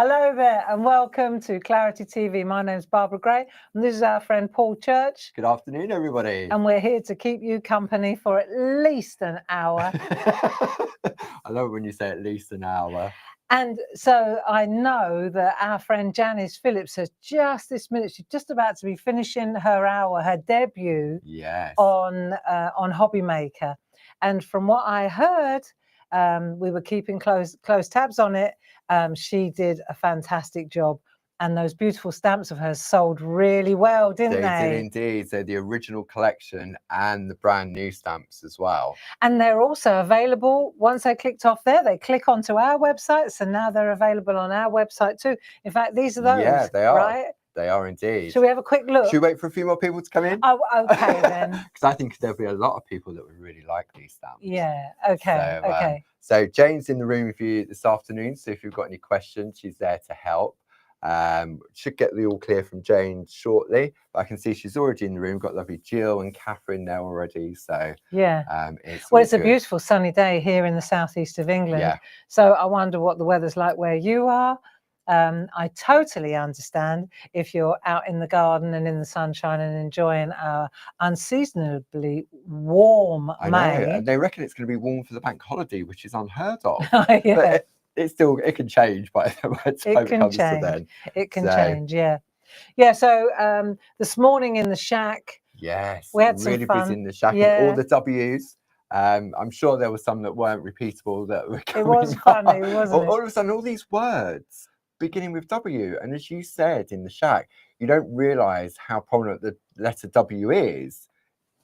Hello there and welcome to Clarity TV. My name's Barbara Gray and this is our friend Paul Church. Good afternoon, everybody. And we're here to keep you company for at least an hour. I love it when you say at least an hour. And so I know that our friend Janice Phillips has just this minute, she's just about to be finishing her hour, her debut on Hobby Maker. And from what I heard, we were keeping close tabs on it. She did a fantastic job, and those beautiful stamps of hers sold really well, didn't they? They did indeed. So the original collection and the brand new stamps as well. And they're also available. Once they clicked off there, they click onto our website. So now they're available on our website too. In fact, these are those. Yeah, they are. Right? They are indeed. Should we have a quick look? Should we wait for a few more people to come in? Oh, okay then. Because I think there'll be a lot of people that would really like these stamps. Yeah, okay, okay. So Jane's in the room with you this afternoon. So if you've got any questions, she's there to help. Should get the all clear from Jane shortly. But I can see she's already in the room. Got lovely Jill and Catherine there already. So yeah, it's a beautiful sunny day here in the southeast of England. Yeah. So I wonder what the weather's like where you are. I totally understand if you're out in the garden and in the sunshine and enjoying our unseasonably warm May. Know. And they reckon it's going to be warm for the bank holiday, which is unheard of. Yeah. But it can change by the time it comes to then. It can change, yeah. Yeah, so this morning in the shack, yes, we had really some fun. Busy in the shack, and all the W's. I'm sure there were some that weren't repeatable that were coming. It was funny, wasn't it? All of a sudden, all these words beginning with W, and as you said in the shack, you don't realize how prominent the letter W is.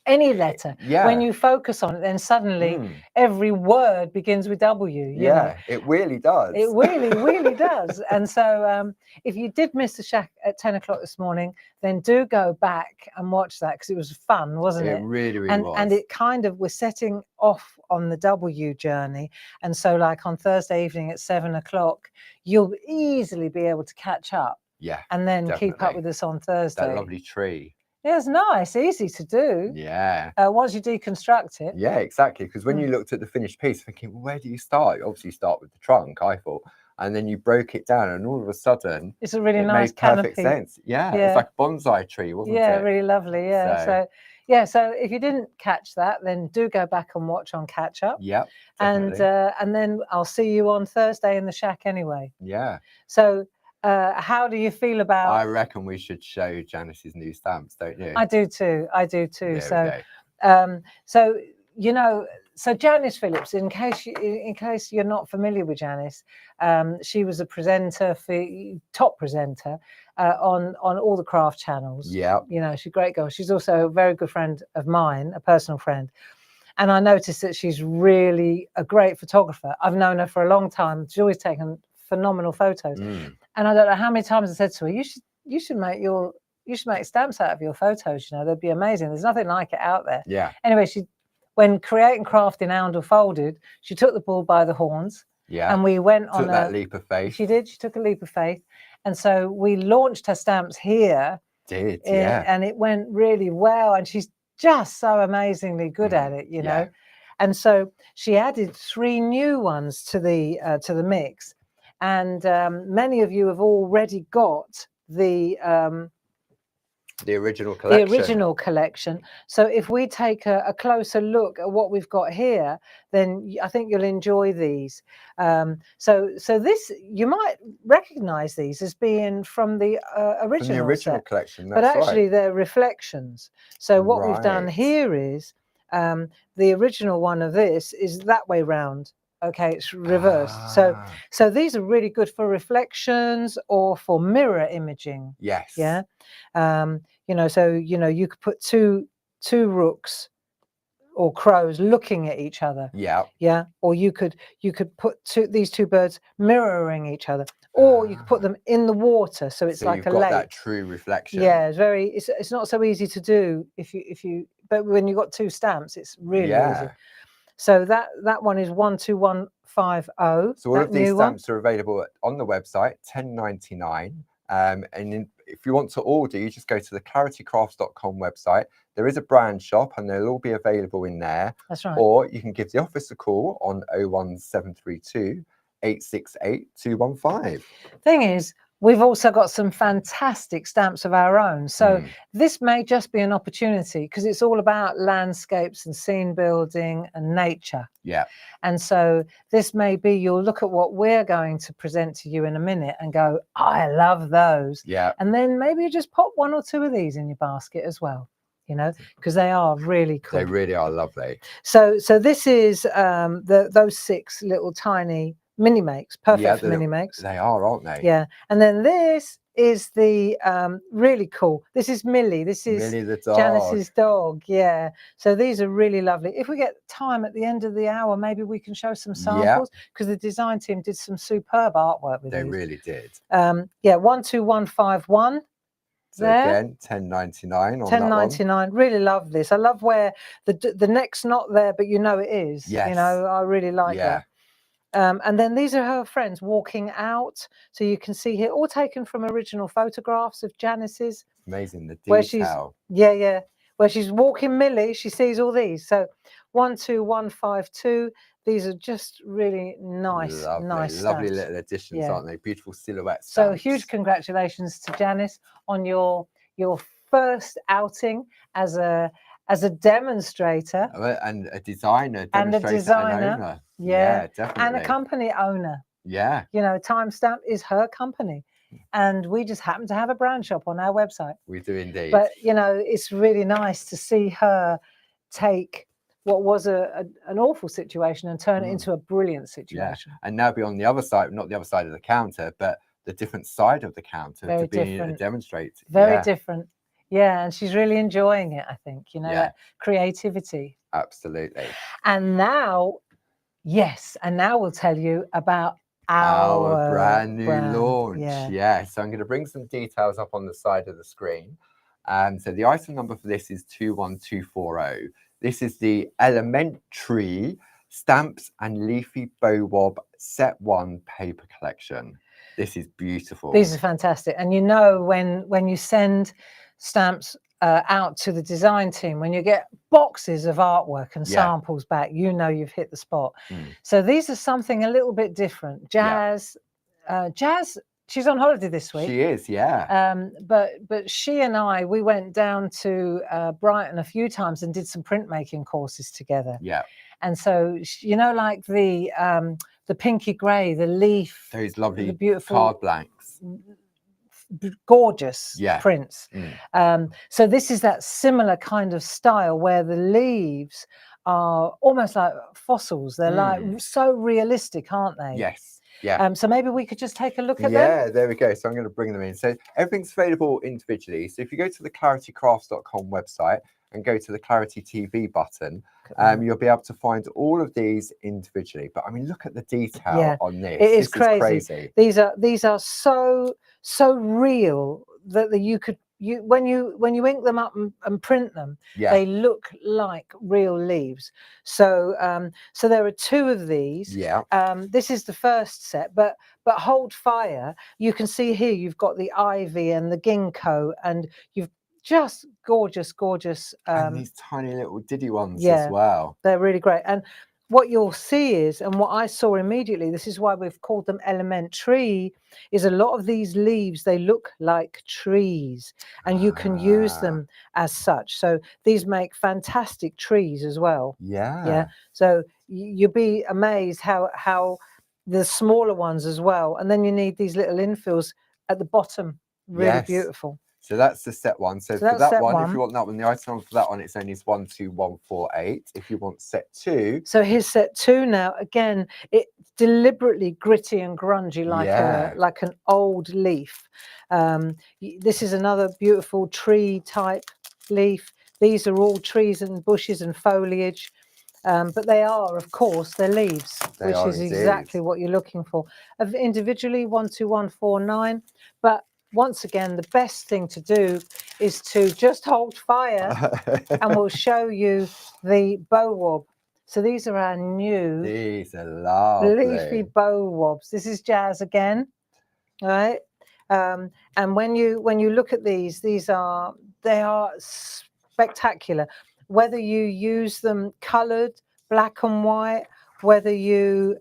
Any letter, when you focus on it, then suddenly every word begins with W. You know? It really does. It really does. And so if you did miss the shack at 10 o'clock this morning, then do go back and watch that, because it was fun, wasn't it? It really was. And it kind of, we're setting off on the W journey. And so like on Thursday evening at 7 o'clock, you'll easily be able to catch up. Yeah. And then keep up with us on Thursday. That lovely tree. Yeah, it's nice, easy to do. Yeah. Once you deconstruct it. Yeah, exactly. Because when you looked at the finished piece, thinking, well, where do you start? You obviously start with the trunk, I thought. And then you broke it down, and all of a sudden, it's a really nice canopy. Perfect sense. Yeah, it's like a bonsai tree, wasn't it? Yeah, really lovely. Yeah. So if you didn't catch that, then do go back and watch on Catch Up. Yep. And then I'll see you on Thursday in the shack anyway. Yeah. So how do you feel about? I reckon we should show Janice's new stamps, don't you? I do too. So you know, so Janice Phillips, in case you're not familiar with Janice, she was a presenter, top presenter on all the craft channels. Yeah. You know, she's a great girl. She's also a very good friend of mine, a personal friend. And I noticed that she's really a great photographer. I've known her for a long time. She's always taken phenomenal photos. And I don't know how many times I said to her, you should make stamps out of your photos, you know, they'd be amazing. There's nothing like it out there. Yeah. Anyway, when creating craft in Oundle folded, she took the bull by the horns. Yeah. And we went on that leap of faith. She did. She took a leap of faith. And so we launched her stamps here. And it went really well. And she's just so amazingly good at it, you know. And so she added 3 new ones to the mix. And many of you have already got the original collection. The original collection. So if we take a closer look at what we've got here, then I think you'll enjoy these. So this, you might recognize these as being from the original collection. But actually they're reflections. So what we've done here is the original one of this is that way round. Okay, it's reversed. So these are really good for reflections or for mirror imaging. Yes. Yeah. You know, so you know, you could put two rooks or crows looking at each other. Yeah. Yeah. Or you could put these two birds mirroring each other. Or you could put them in the water, so it's like a lake. That true reflection. Yeah, it's not so easy to do if you but when you've got 2 stamps, it's really easy. So that one is 12150. So all of these stamps are available on the website, $10.99. And if you want to order, you just go to the claritycrafts.com website. There is a brand shop and they'll all be available in there. That's right. Or you can give the office a call on 01732 868-215. Thing is, we've also got some fantastic stamps of our own. So this may just be an opportunity because it's all about landscapes and scene building and nature. Yeah. And so this may be, you'll look at what we're going to present to you in a minute and go, I love those. Yeah. And then maybe you just pop 1 or 2 of these in your basket as well, you know, because they are really cool. They really are lovely. So this is those 6 little tiny mini makes, perfect for mini makes. They are, aren't they? Yeah. And then this is the really cool. This is Millie. This is Millie the dog. Janice's dog. Yeah. So these are really lovely. If we get time at the end of the hour, maybe we can show some samples because the design team did some superb artwork with They these. really did. Yeah. 12151. So again, $10.99 on $10.99. Really love this. I love where the neck's not there, but you know it is. Yes. You know, I really like that. And then these are her friends walking out. So you can see here, all taken from original photographs of Janice's. Amazing, the where detail. Where she's walking Millie, she sees all these. So 12152. These are just really nice, lovely stamps. little additions, aren't they? Beautiful silhouette So stamps. huge congratulations to Janice on your first outing as a demonstrator and a designer, and owner. Yeah, definitely. And a company owner. Yeah. You know, Timestamp is her company. And we just happen to have a brand shop on our website. We do indeed. But, you know, it's really nice to see her take what was an awful situation and turn it into a brilliant situation. Yeah. And now be on the other side, not the other side of the counter, but the different side of the counter to be a demonstrator. Very different. Yeah, and she's really enjoying it, I think, you know, that creativity. Absolutely. And now, and now we'll tell you about our brand new launch. So I'm going to bring some details up on the side of the screen. So the item number for this is 21240. This is the Elementree Stamps and Leafy Bow-wob Set 1 paper collection. This is beautiful. These are fantastic. And you know, when you send stamps out to the design team, when you get boxes of artwork and samples back, you know you've hit the spot. So these are something a little bit different. Jazz, she's on holiday this week. She is, but she and I, we went down to Brighton a few times and did some printmaking courses together. And so, you know, like the pinky grey, the leaf, those lovely, the beautiful card blanks, gorgeous prints. So this is that similar kind of style where the leaves are almost like fossils. They're like so realistic, aren't they? Yes. Yeah. So maybe we could just take a look at them. Yeah, there we go. So I'm going to bring them in. So everything's available individually. So if you go to the claritycrafts.com website and go to the Clarity TV button, you'll be able to find all of these individually. But I mean, look at the detail on this. It is crazy. These are so real that when you ink them up and print them, they look like real leaves. So so there are 2 of these. This is the first set, but hold fire. You can see here you've got the ivy and the ginkgo, and you've just gorgeous and these tiny little diddy ones as well. They're really great. And what you'll see is, and what I saw immediately, this is why we've called them Elementree, is a lot of these leaves, they look like trees, and you can use them as such. So these make fantastic trees as well. So you'll be amazed how the smaller ones as well. And then you need these little infills at the bottom, really beautiful. So that's the set 1. So for that one, if you want that one, the item for that one, it's only 12148. If you want set 2. So here's set 2 now. Again, it's deliberately gritty and grungy, like an old leaf. This is another beautiful tree type leaf. These are all trees and bushes and foliage. But they are, of course, they're leaves, which is exactly what you're looking for. Individually, 12149. But once again, the best thing to do is to just hold fire and we'll show you the Bow-wob. So these are our new Leafy Bow-wobs. This is Jazz again, right? And when you look at these, they are spectacular. Whether you use them coloured, black and white, whether you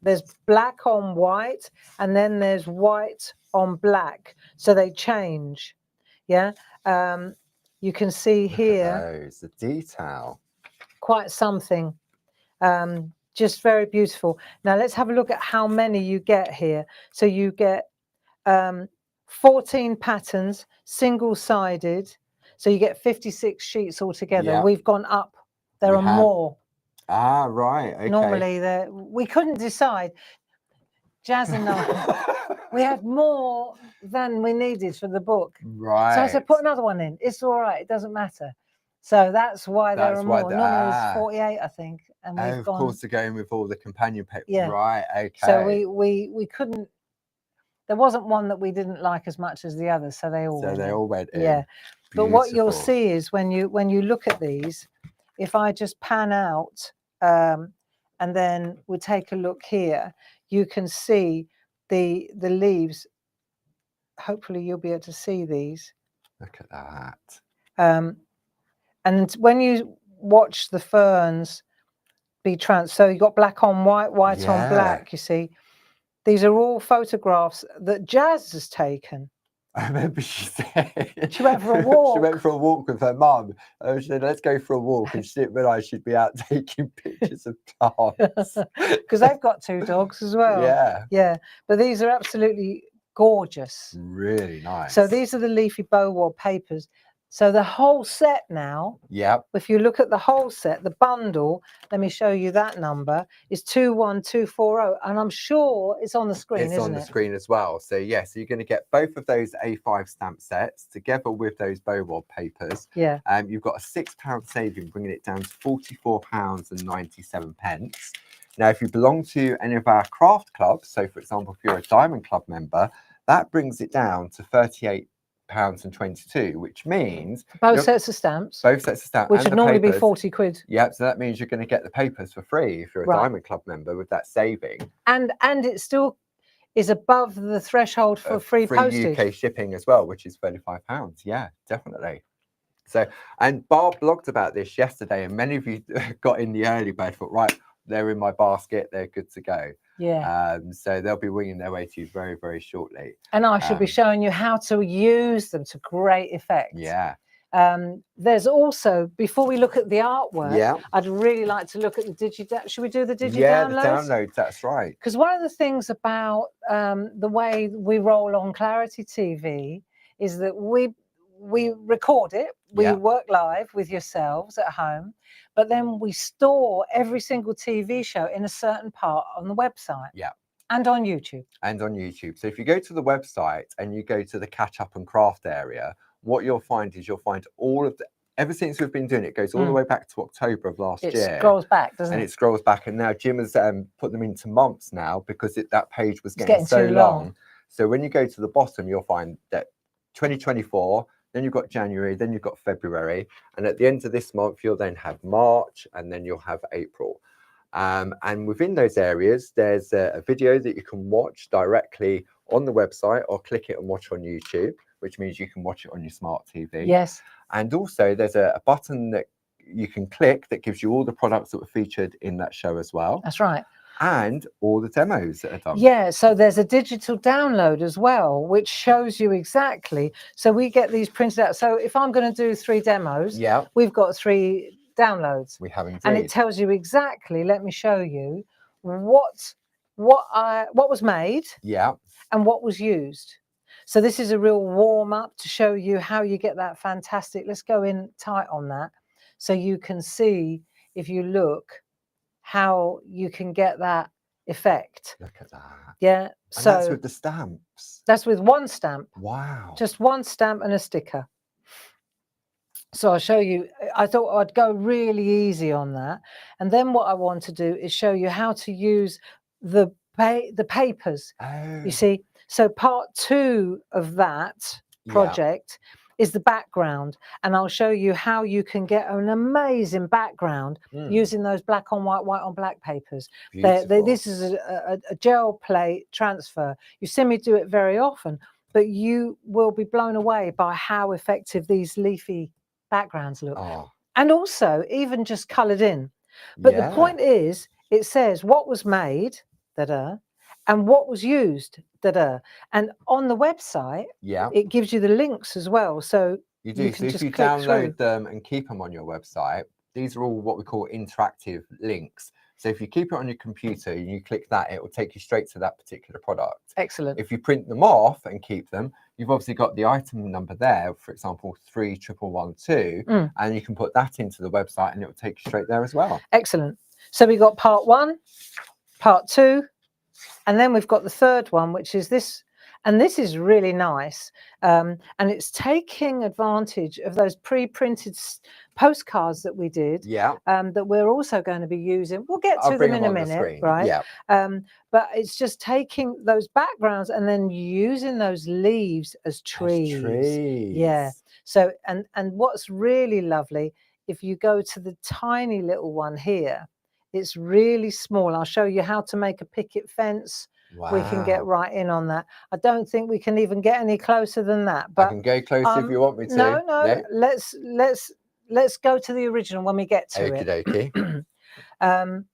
there's black on white, and then there's white on black. So they change. Yeah. You can see here those, the detail. quite something. Just very beautiful. Now let's have a look at how many you get here. So you get 14 patterns, single-sided. So you get 56 sheets altogether. Yep. We've gone up. There are more. Ah, right. Okay. Normally, we couldn't decide. Jazz and I, we had more than we needed for the book. Right. So I said, put another one in. It's all right. It doesn't matter. So that's why there are more. Normally it's 48, I think. And we've gone. Of course, they're going with all the companion papers. Yeah. Right. Okay. So we couldn't. There wasn't one that we didn't like as much as the others. So they all went in. Yeah. Beautiful. But what you'll see is when you look at these, if I just pan out and then we take a look here, you can see the leaves. Hopefully you'll be able to see these. Look at that. And when you watch the ferns be so you've got black on white, white on black, you see. These are all photographs that Jazz has taken. I remember she said she went for a walk. She went for a walk with her mum. She said, let's go for a walk. And she didn't realise she'd be out taking pictures of plants. Because they've got 2 dogs as well. Yeah. Yeah. But these are absolutely gorgeous. Really nice. So these are the Leafy Bow-wob papers. So the whole set now, if you look at the whole set, the bundle, let me show you that number, is 21240. And I'm sure it's on the screen, isn't it? It's on the screen as well. So yes, you're going to get both of those A5 stamp sets together with those Bow-wob papers. Yeah. You've got a £6 saving, bringing it down to £44.97. Now, if you belong to any of our craft clubs, so for example, if you're a Diamond Club member, that brings it down to £38.22, which means both sets of stamps, which would normally be 40 quid. Yep. So that means you're going to get the papers for free if you're a Diamond Club member with that saving. And it still is above the threshold for free postage. UK shipping as well, which is £35. Yeah, definitely. So, and Barb blogged about this yesterday, and many of you got in the early bird, thought, right, they're in my basket, they're good to go. Yeah. So they'll be winging their way to you very, very shortly. And I should be showing you how to use them to great effect. Yeah. There's also, before we look at the artwork, I'd really like to look at the should we do the downloads? Yeah, the downloads, that's right. Because one of the things about the way we roll on Clarity TV is that we record it, we work live with yourselves at home, but then we store every single TV show in a certain part on the website. Yeah. And on YouTube. So if you go to the website and you go to the catch up and craft area, what you'll find is all of the, ever since we've been doing it, goes all the way back to October of last year. It scrolls back, doesn't it? And it scrolls back. And now Jim has put them into months now because that page was getting so long. So when you go to the bottom, you'll find that 2024, then you've got January, then you've got February. And at the end of this month, you'll then have March, and then you'll have April. And within those areas, there's a video that you can watch directly on the website or click it and watch on YouTube, which means you can watch it on your smart TV. Yes. And also there's a button that you can click that gives you all the products that were featured in that show as well. That's right. And all the demos that are done. Yeah, so there's a digital download as well, which shows you exactly. So we get these printed out. So if I'm going to do 3 demos, we've got 3 downloads. We have indeed. And it tells you exactly, let me show you, what was made and what was used. So this is a real warm up to show you how you get that fantastic. Let's go in tight on that. So you can see, if you look, how you can get that effect. Look at that. Yeah. And so that's with the stamps. That's with 1 stamp. Wow. Just 1 stamp and a sticker. So I'll show you. I thought I'd go really easy on that. And then what I want to do is show you how to use the papers. Oh. You see, so part 2 of that project is the background, and I'll show you how you can get an amazing background using those black on white, white on black papers. This is a gel plate transfer. You see me do it very often, but you will be blown away by how effective these leafy backgrounds look. And also even just coloured in. But the point is, it says what was made da-da, and what was used, da-da. And on the website, it gives you the links as well. So you do. You So can if just you click download through. them and keep them on your website, these are all what we call interactive links. So if you keep it on your computer and you click that, it will take you straight to that particular product. Excellent. If you print them off and keep them, you've obviously got the item number there, for example, 31112, and you can put that into the website and it will take you straight there as well. Excellent. So we got part 1, part 2, and then we've got the third one, which is this. And this is really nice. And it's taking advantage of those pre-printed postcards that we did. That we're also going to be using. We'll get to them in a minute, right? But it's just taking those backgrounds and then using those leaves as trees. Yeah. So, and what's really lovely, if you go to the tiny little one here, it's really small. I'll show you how to make a picket fence. Wow. We can get right in on that. I don't think we can even get any closer than that. But I can go closer if you want me to. No. Let's go to the original when we get to it. Okie dokie.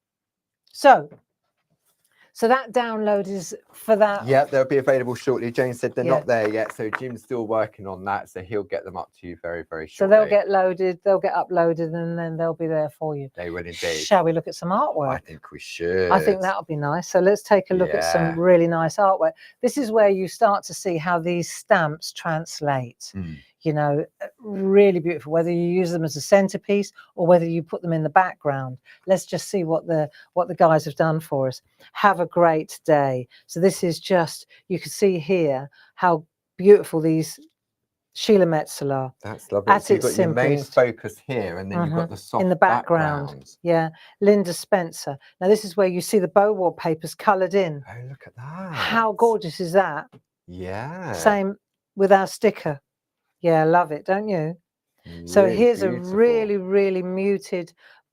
So that download is for that. Yeah, they'll be available shortly. Jane said they're not there yet, so Jim's still working on that, so he'll get them up to you very, very shortly. So they'll get loaded, they'll get uploaded, and then they'll be there for you. They will indeed. Shall we look at some artwork? I think we should. I think that'll be nice. So let's take a look at some really nice artwork. This is where you start to see how these stamps translate. You know, really beautiful, whether you use them as a centerpiece or whether you put them in the background. Let's just see what the guys have done for us. Have a great day. So this is just, you can see here how beautiful these Sheila Metzel are. That's lovely. At so you've its got your main simplest. focus here, and then you've got the soft in the background. Yeah, Linda Spencer. Now this is where you see the Bow-wob papers coloured in. Oh, look at that. How gorgeous is that? Yeah. Same with our sticker. Yeah, love it, don't you? Really so here's beautiful. A really, really muted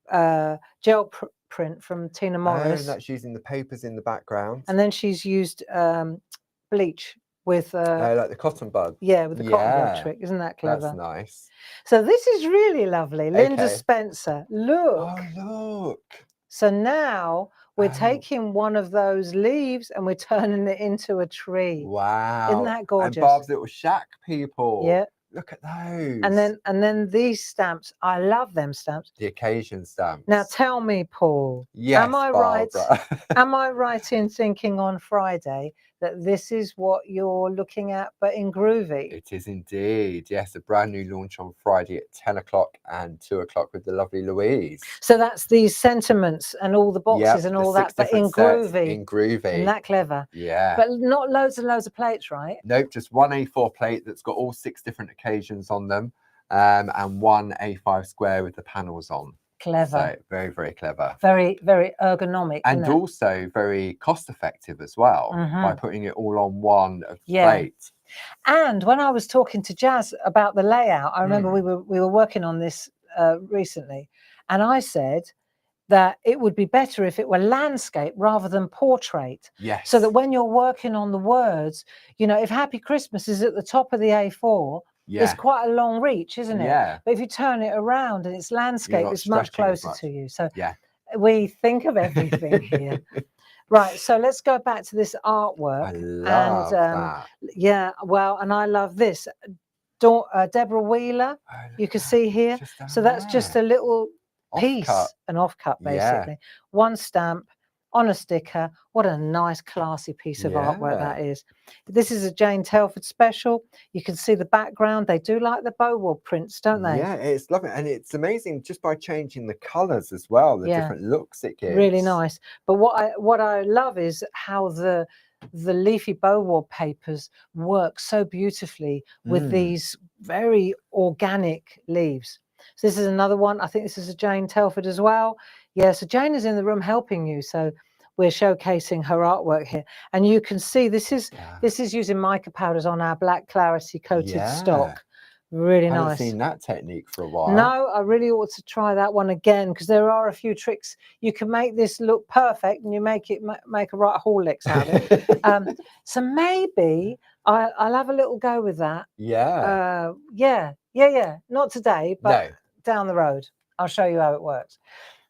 gel print from Tina Morris. Oh, that's using the papers in the background. And then she's used bleach with... like the cotton bud. Yeah, with the cotton bud trick. Isn't that clever? That's nice. So this is really lovely. Linda Spencer. Look. Oh, look. So now we're taking one of those leaves and we're turning it into a tree. Wow. Isn't that gorgeous? And Barb's little shack people. Yeah. Look at those. And then these stamps, I love them stamps. The occasion stamps. Now tell me, Paul. Yes, am I right? Am I right in thinking on Friday that this is what you're looking at, but in Groovy? It is indeed. Yes, a brand new launch on Friday at 10 o'clock and 2 o'clock with the lovely Louise. So that's these sentiments and all the boxes and all that, but in Groovy. In Groovy. Isn't that clever? Yeah. But not loads and loads of plates, right? Nope, just one A4 plate that's got all 6 different occasions on them, and one A5 square with the panels on. Clever. So very, very clever. Very, very ergonomic. And also very cost effective as well, by putting it all on one plate. And when I was talking to Jazz about the layout, I remember we were working on this recently, and I said that it would be better if it were landscape rather than portrait. Yes. So that when you're working on the words, you know, if Happy Christmas is at the top of the A4, it's quite a long reach, isn't it? Yeah. But if you turn it around and it's landscape, it's much closer to you. So we think of everything here. Right, so let's go back to this artwork. I love that. Yeah, well, and I love this. Deborah Wheeler, you can see here. So that's just a little piece, an offcut basically. One stamp on a sticker. What a nice classy piece of artwork that is. This is a Jane Telford special. You can see the background. They do like the Bow-wob prints, don't they? Yeah, it's lovely, and it's amazing just by changing the colors as well, the different looks it gives. Really nice. But what I love is how the Leafy Bow-wob papers work so beautifully with these very organic leaves. So this is another one. I think this is a Jane Telford as well. Yeah, so Jane is in the room helping you. So we're showcasing her artwork here. And you can see this is using mica powders on our black clarity coated stock. Really nice. I haven't seen that technique for a while. No, I really ought to try that one again, because there are a few tricks. You can make this look perfect and you make a right Horlicks out of it. So maybe I'll have a little go with that. Yeah. Not today, but down the road. I'll show you how it works.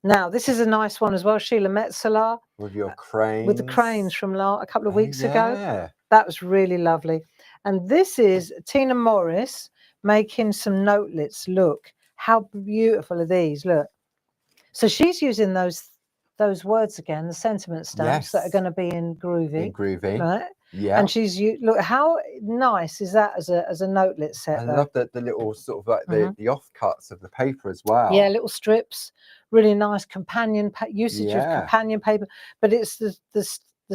Now, this is a nice one as well, Sheila Metzeler. With your cranes. With the cranes from a couple of Oh, weeks ago. yeah. That was really lovely. And this is Tina Morris making some notelets. Look, how beautiful are these? Look. So she's using those words again, the sentiment stamps that are going to be in Groovy. In Groovy. Right? Yeah. And look, how nice is that as a notelet set? I love the little sort of like the offcuts of the paper as well. Yeah, little strips, really nice companion usage of companion paper. But it's the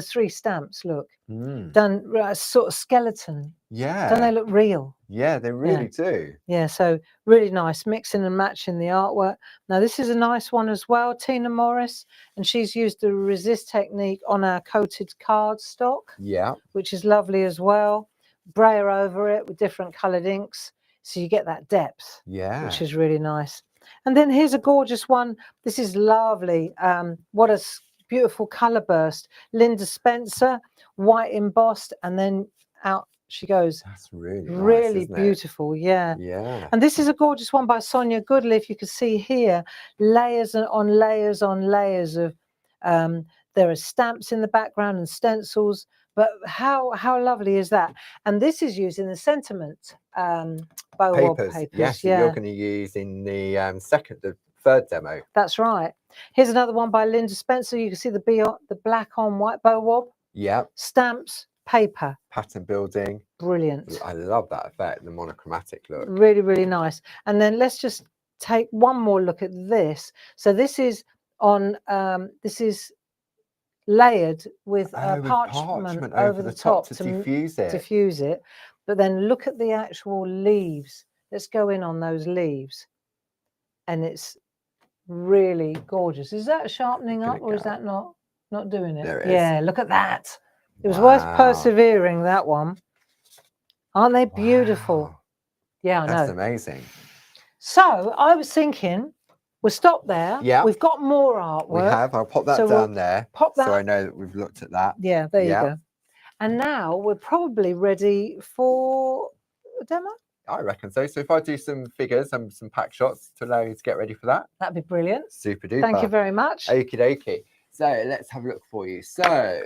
3 stamps. Look, done sort of skeleton. Yeah. Don't they look real? Yeah, they really do. Yeah, so really nice, mixing and matching the artwork. Now this is a nice one as well, Tina Morris, and she's used the resist technique on our coated cardstock. Yeah. Which is lovely as well. Brayer over it with different coloured inks, so you get that depth. Yeah. Which is really nice. And then here's a gorgeous one. This is lovely. What a beautiful colour burst. Linda Spencer, white embossed, and then out she goes. That's really nice, really isn't beautiful. it? Yeah. Yeah. And this is a gorgeous one by Sonia Goodley. If you can see here, layers on layers on layers of there are stamps in the background and stencils, but how lovely is that? And this is using the sentiment Bow-wob papers. Yes, that you're going to use in the third demo. That's right. Here's another one by Linda Spencer. You can see the black on white Bow-wob. Yeah. Stamps, paper. Pattern building. Brilliant. I love that effect, the monochromatic look. Really, really nice. And then let's just take one more look at this. So this is on this is layered with parchment over the top to diffuse it. Diffuse it. But then look at the actual leaves. Let's go in on those leaves. And it's really gorgeous. Is that sharpening up or is that not doing it? There it is. Yeah, look at that. It was worth persevering, that one. Aren't they beautiful? Wow. Yeah, I know. That's amazing. So I was thinking we'll stop there. Yeah. We've got more artwork. We have. I'll pop that down there. Pop that. So I know that we've looked at that. Yeah, there you go. And now we're probably ready for a demo. I reckon so. So if I do some figures and some pack shots to allow you to get ready for that. That'd be brilliant. Super duper. Thank you very much. Okie dokie. So let's have a look for you. So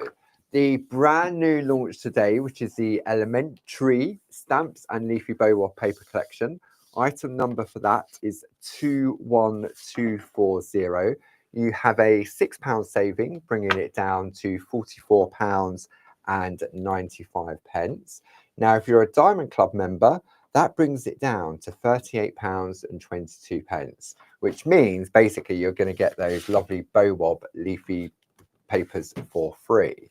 the brand new launch today, which is the Elementree Stamps and Leafy Bow-wob paper collection. Item number for that is 21240. You have a £6 saving, bringing it down to £44.95. Now, if you're a Diamond Club member, that brings it down to £38.22, which means basically you're going to get those lovely Bow-wob leafy papers for free.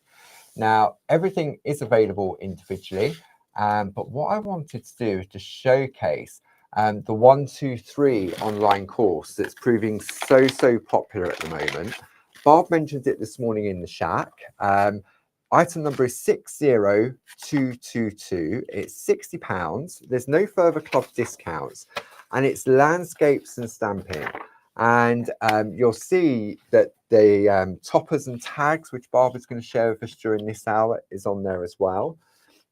Now, everything is available individually, but what I wanted to do is to showcase the 123 online course that's proving so popular at the moment. Barb mentioned it this morning in the shack. Item number is 60222. It's £60. There's no further club discounts, and it's landscapes and stamping. And you'll see that the toppers and tags, which Barbara's going to share with us during this hour, is on there as well.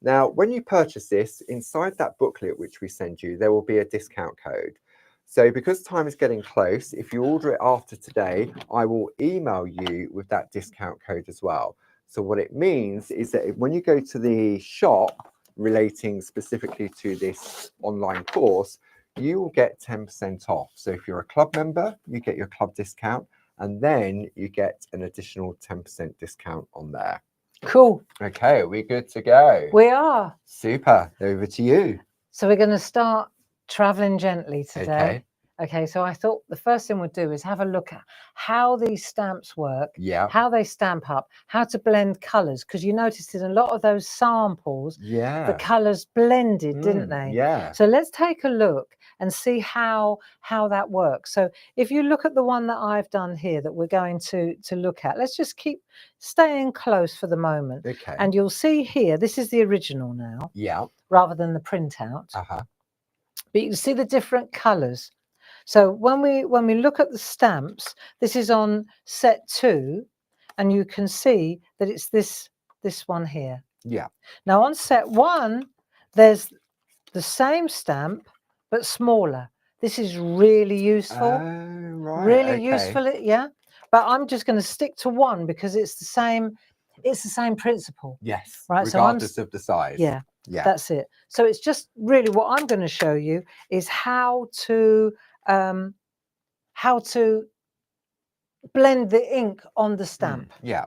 Now, when you purchase this, inside that booklet which we send you, there will be a discount code. So because time is getting close, if you order it after today, I will email you with that discount code as well. So what it means is that when you go to the shop relating specifically to this online course, you will get 10% off. So if you're a club member, you get your club discount, and then you get an additional 10% discount on there. Cool. Okay, we're good to go. We are. Super. Over to you. So we're going to start traveling gently today. Okay, so I thought the first thing we'll do is have a look at how these stamps work, how they stamp up, how to blend colours, because you noticed in a lot of those samples, the colours blended, didn't they? Yeah. So let's take a look and see how that works. So if you look at the one that I've done here that we're going to look at, let's just keep staying close for the moment. Okay. And you'll see here, this is the original now. Yeah. Rather than the printout. Uh-huh. But you can see the different colours. So when we look at the stamps, this is on set 2, and you can see that it's this one here. Yeah. Now on set 1, there's the same stamp but smaller. This is really useful. Oh, right. Really useful, yeah. But I'm just going to stick to one because it's the same principle. Yes. Right. Regardless of the size. Yeah. Yeah. That's it. So it's just really what I'm going to show you is how to blend the ink on the stamp. Yeah.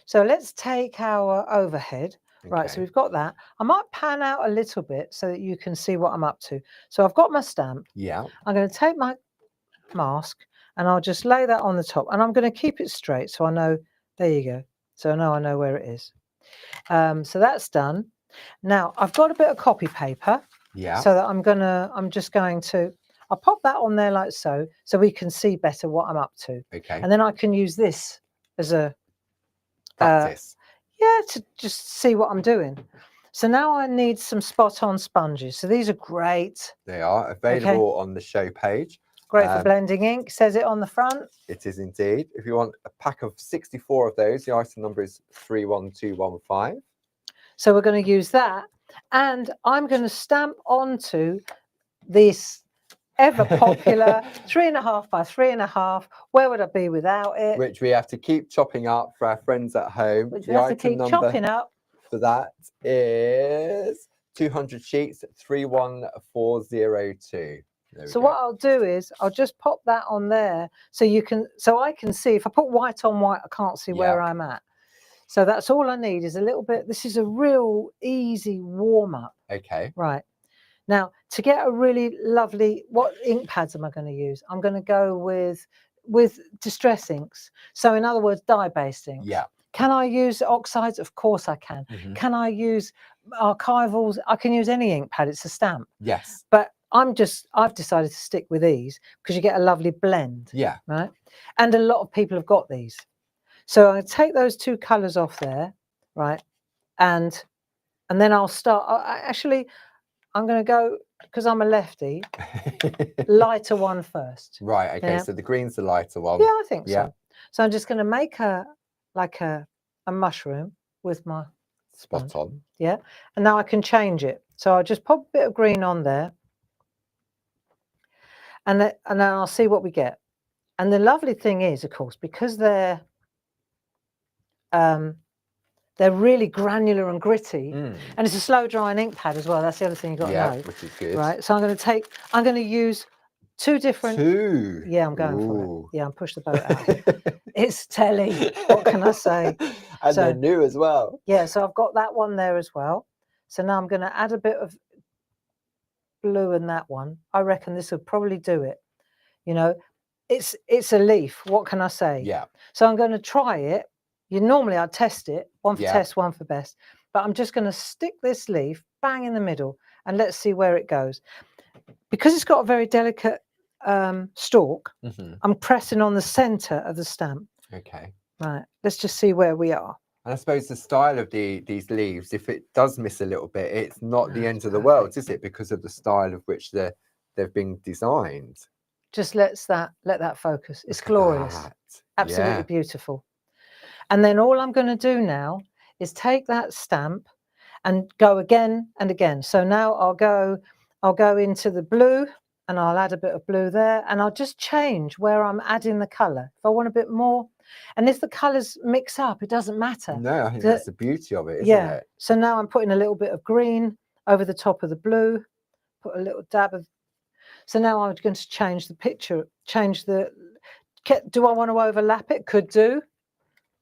So let's take our overhead. Right, so we've got that. I might pan out a little bit so that you can see what I'm up to. So I've got my stamp. Yeah. I'm going to take my mask and I'll just lay that on the top, and I'm going to keep it straight so I know. There you go. So now I know where it is. So that's done. Now I've got a bit of copy paper. Yeah. So that I'm just going to. I'll pop that on there like so we can see better what I'm up to. Okay. And then I can use this as a practice. Yeah, to just see what I'm doing. So now I need some spot-on sponges. So these are great. They are available on the show page. Great for blending ink. Says it on the front. It is indeed. If you want a pack of 64 of those, the item number is 31215. So we're going to use that. And I'm going to stamp onto this ever popular 3.5 by 3.5. Where would I be without it? Which we have to keep chopping up for our friends at home. Which we have to keep chopping up. For that is 200 sheets, 31402. So what I'll do is I'll just pop that on there so I can see. If I put white on white, I can't see where I'm at. So that's all I need is a little bit. This is a real easy warm up. Okay. Right. Now, to get a really lovely, what ink pads am I going to use? I'm going to go with distress inks. So in other words, dye-based inks. Yeah. Can I use oxides? Of course I can. Can I use archivals? I can use any ink pad. It's a stamp. Yes. But I've decided to stick with these because you get a lovely blend. Yeah. Right. And a lot of people have got these. So I take those two colours off there, right? And then I'll start. I'm going to go, because I'm a lefty, lighter one first. Right. Okay. So the green's the lighter one. Yeah, I think so. So I'm just going to make a mushroom with my spot on. Yeah. And now I can change it. So I'll just pop a bit of green on there. And then I'll see what we get. And the lovely thing is, of course, because they're really granular and gritty, and it's a slow drying ink pad as well. That's the other thing you've got to know. Which is good. Right. So I'm going to use two different. Two. Yeah, I'm going for it. Yeah, I'm push the boat out. It's telly. What can I say? And they're new as well. Yeah. So I've got that one there as well. So now I'm going to add a bit of blue in that one. I reckon this will probably do it. You know, it's a leaf. What can I say? Yeah. So I'm going to try it. Normally I'd test it, one for test, one for best. But I'm just going to stick this leaf bang in the middle and let's see where it goes. Because it's got a very delicate stalk, I'm pressing on the centre of the stamp. Okay. Right. Let's just see where we are. And I suppose the style of these leaves, if it does miss a little bit, it's not the end of the world, is it? Because of the style of which they've been designed. Just let that focus. It's glorious. Absolutely beautiful. And then all I'm going to do now is take that stamp and go again and again. So now I'll go into the blue and I'll add a bit of blue there, and I'll just change where I'm adding the colour. If I want a bit more, and if the colours mix up, it doesn't matter. No, I think that's the beauty of it, isn't it? So now I'm putting a little bit of green over the top of the blue, put a little dab of. So now I'm going to change the picture, do I want to overlap it? Could do.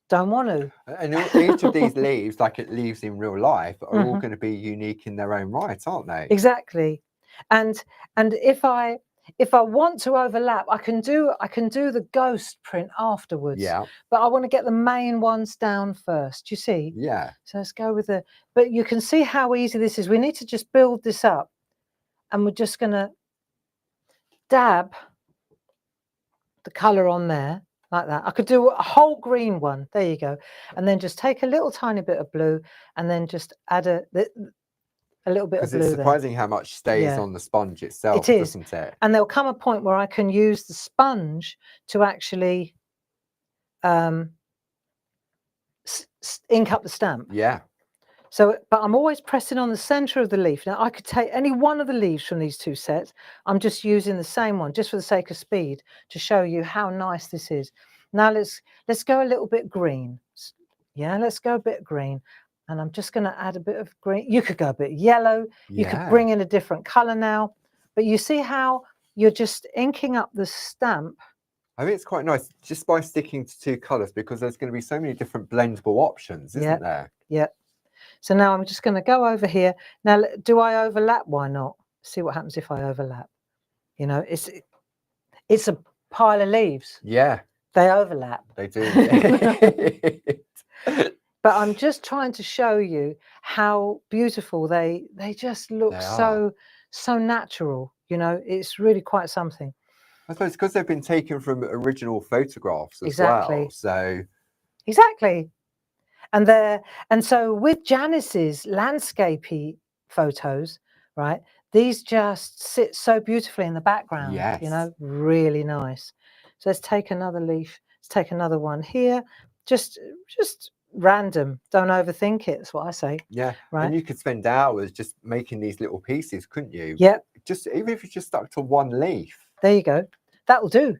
Don't want to. And each of these leaves, like it leaves in real life, are all going to be unique in their own right, aren't they? Exactly. And if I want to overlap, I can do the ghost print afterwards. Yeah. But I want to get the main ones down first. You see? Yeah. So let's go with but you can see how easy this is. We need to just build this up, and we're just going to dab the colour on there. Like that. I could do a whole green one. There you go. And then just take a little tiny bit of blue and then just add a little bit of blue. Because it's surprising how much stays on the sponge itself, doesn't it? And there'll come a point where I can use the sponge to actually ink up the stamp. Yeah. So, but I'm always pressing on the center of the leaf. Now I could take any one of the leaves from these two sets. I'm just using the same one just for the sake of speed to show you how nice this is. Now let's go a little bit green. Yeah, let's go a bit green. And I'm just going to add a bit of green. You could go a bit yellow. You could bring in a different color now. But you see how you're just inking up the stamp. I think it's quite nice just by sticking to two colors, because there's going to be so many different blendable options, isn't there? Yeah. So now I'm just going to go over here. Now, do I overlap? Why not? See what happens if I overlap. You know, it's a pile of leaves. Yeah. They overlap. They do. But I'm just trying to show you how beautiful they just look so natural. You know, it's really quite something. I suppose because they've been taken from original photographs as well. So exactly. And so with Janice's landscapey photos, right? These just sit so beautifully in the background. Yes. You know, really nice. So let's take another leaf. Let's take another one here. Just random. Don't overthink it. That's what I say. Yeah. Right. And you could spend hours just making these little pieces, couldn't you? Yeah. Just even if you just stuck to one leaf. There you go. That'll do.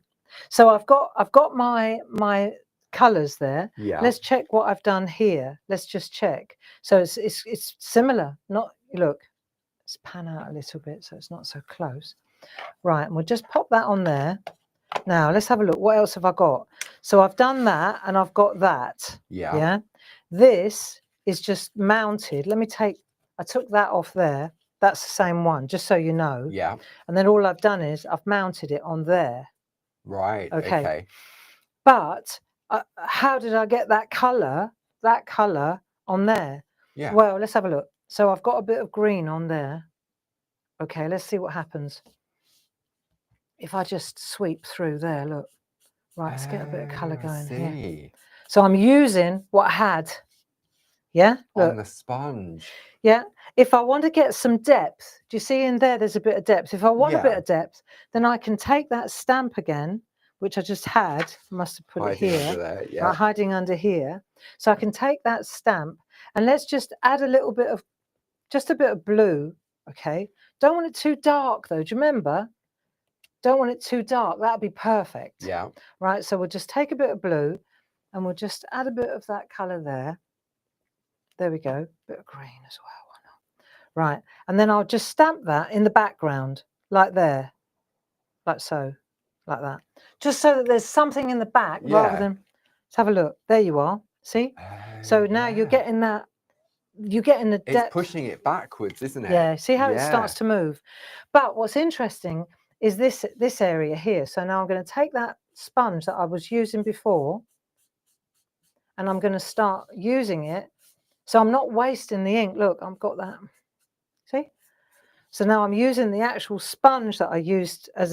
So I've got my colors there. Yeah. Let's check what I've done here. Let's just check. So it's similar. Not look. Let's pan out a little bit so it's not so close. Right, and we'll just pop that on there. Now let's have a look. What else have I got? So I've done that and I've got that. Yeah. Yeah. This is just mounted. I took that off there. That's the same one, just so you know. Yeah. And then all I've done is I've mounted it on there. Right. Okay. But how did I get that color on there? Yeah. Well, let's have a look. So I've got a bit of green on there. Okay, let's see what happens. If I just sweep through there, look. Right, let's get a bit of color going here. So I'm using what I had. Yeah? Look. On the sponge. Yeah. If I want to get some depth, do you see in there, there's a bit of depth. If I want a bit of depth, then I can take that stamp again, which I just had, I must have put it here, under there, yeah. right, hiding under here. So I can take that stamp and let's just add a little bit of, just a bit of blue, okay? Don't want it too dark though, do you remember? Don't want it too dark, that'd be perfect. Yeah. Right, so we'll just take a bit of blue and we'll just add a bit of that colour there. There we go, bit of green as well, why not? Right, and then I'll just stamp that in the background, like there, like so. Like that, just so that there's something in the back rather than. Let's have a look. There you are. See? So now you're getting that. You're getting the depth. It's pushing it backwards, isn't it? Yeah. See how it starts to move. But what's interesting is this area here. So now I'm going to take that sponge that I was using before, and I'm going to start using it. So I'm not wasting the ink. Look, I've got that. See? So now I'm using the actual sponge that I used as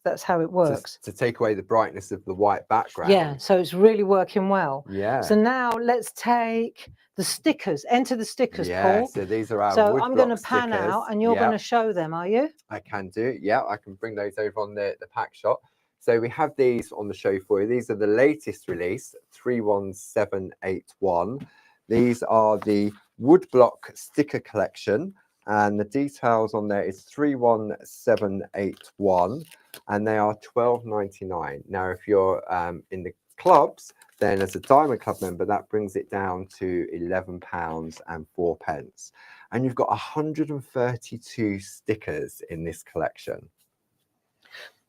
that's how it works. To take away the brightness of the white background. Yeah, so it's really working well. Yeah. So now let's take the stickers. Enter the stickers, Paul. So these are our So I'm going to pan out and you're going to show them, are you? I can do. Yeah, I can bring those over on the pack shot. So we have these on the show for you. These are the latest release, 31781. These are the woodblock sticker collection. And the details on there is 31781, and they are $12.99. Now, if you're in the clubs, then as a Diamond Club member, that brings it down to £11.04. And you've got 132 stickers in this collection.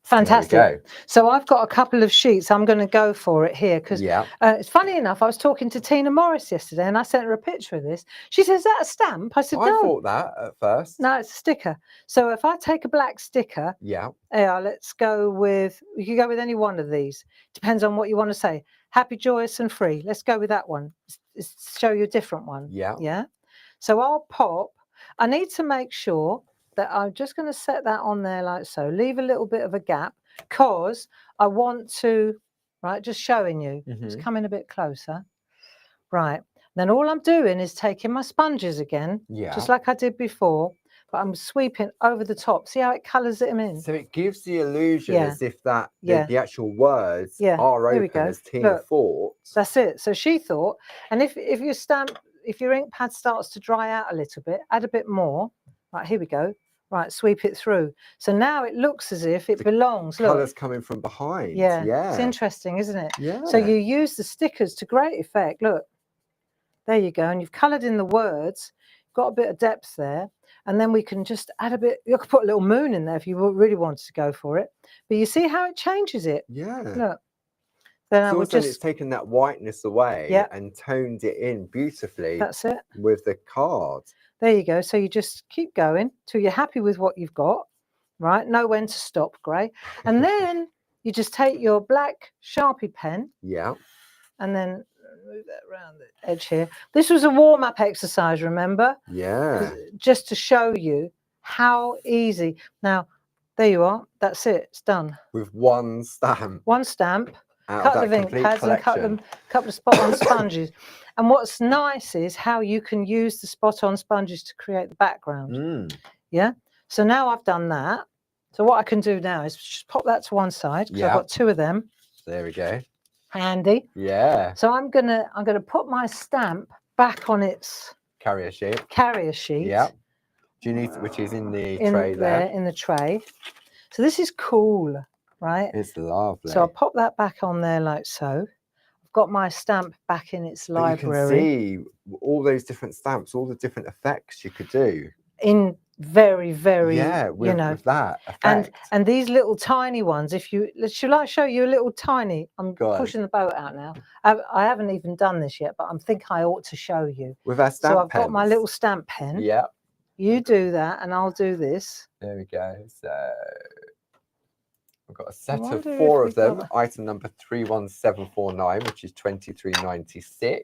Fantastic. So I've got a couple of sheets. I'm going to go for it here because it's funny enough. I was talking to Tina Morris yesterday and I sent her a picture of this. She says, "Is that a stamp?" I said, "No." I thought that at first. No, it's a sticker. So if I take a black sticker, let's go with, you can go with any one of these. Depends on what you want to say. Happy, joyous and free. Let's go with that one. Show you a different one. Yeah. So I'll pop. I need to make sure that I'm just going to set that on there like so. Leave a little bit of a gap because I want to, right, just showing you. Just coming a bit closer. Right. Then all I'm doing is taking my sponges again, just like I did before, but I'm sweeping over the top. See how it colours it in? So it gives the illusion as if that the actual words are open as Tina thought. That's it. So she thought, and if you stamp if your ink pad starts to dry out a little bit, add a bit more. Right, here we go. Right, sweep it through. So now it looks as if it belongs. Look, colours coming from behind. yeah, Yeah, it's interesting, isn't it? Yeah. So you use the stickers to great effect. Look, there you go, and you've coloured in the words. Got a bit of depth there, and then we can just add a bit. You could put a little moon in there if you really wanted to go for it. But you see how it changes it. Yeah. Look. Then I would just. It's taken that whiteness away and toned it in beautifully. That's it. With the card. There you go. So you just keep going till you're happy with what you've got, right? Know when to stop, Gray. And then you just take your black Sharpie pen. Yeah. And then move that around the edge here. This was a warm-up exercise, remember? Yeah. Just to show you how easy. Now, there you are. That's it. It's done. With one stamp. One stamp. Out Couple of of ink pads and couple of spot-on sponges. And what's nice is how you can use the spot-on sponges to create the background. Yeah. So now I've done that. So what I can do now is just pop that to one side because I've got two of them. There we go. Handy. Yeah. So I'm gonna put my stamp back on its carrier sheet. Yeah. Do you need which is in the tray there? In the tray. So this is cool. Right, it's lovely. So I'll pop that back on there like so. I've got my stamp back in its library. You can see all those different stamps, all the different effects you could do. In very, very, with that effect. And these little tiny ones. Shall I show you a little tiny? I'm pushing the boat out now. I haven't even done this yet, but I think I ought to show you. With our stamp So I've got my little stamp pen. Yeah. You do that, and I'll do this. There we go. So. We've got a set of 4 of them. Item number 31749, which is 23.96.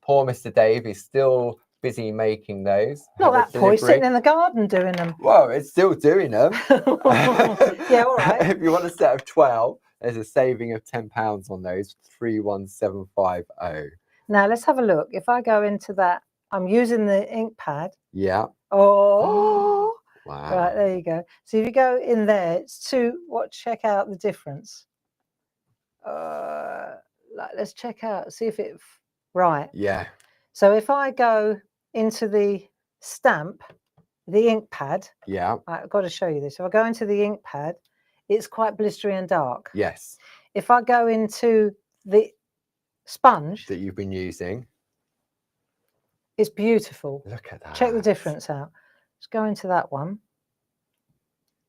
Poor Mr. Dave is still busy making those. Not that poor, he's sitting in the garden doing them. Well, it's still doing them. Yeah, all right. If you want a set of 12, there's a saving of £10 on those. 31750. Now let's have a look. If I go into that, I'm using the ink pad. Yeah. Oh. Wow. Right, there you go. So if you go in there, it's check out the difference. Let's check out, see if it, right. Yeah. So if I go into the stamp, the ink pad. Yeah. I've got to show you this. If I go into the ink pad, it's quite blistery and dark. Yes. If I go into the sponge. That you've been using. It's beautiful. Look at that. Check the difference out. Let's go into that one.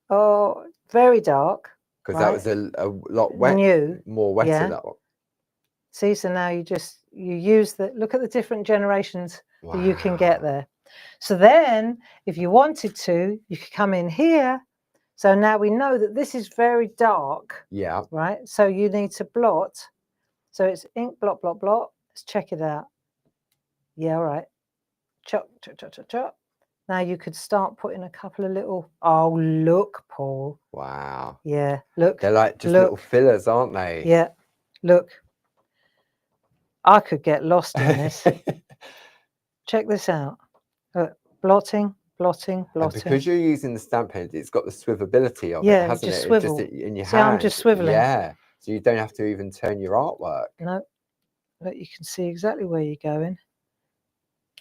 Oh, very dark. Because that was a lot wet. More wetter, that one. See, so now you use look at the different generations that you can get there. So then, if you wanted to, you could come in here. So now we know that this is very dark. Yeah. Right? So you need to blot. So it's ink, blot, blot, blot. Let's check it out. Yeah, all right. Chop, chop, chop, chop, chop. Now you could start putting a couple of little. Oh, look, Paul. Wow. Yeah, look. They're like just little fillers, aren't they? Yeah, look. I could get lost in this. Check this out. Look, blotting, blotting, blotting. And because you're using the stamp head, it's got the swivelability of it, hasn't it? Swivel. Just in your See, hand. I'm just swiveling. Yeah. So you don't have to even turn your artwork. No. Look, you can see exactly where you're going.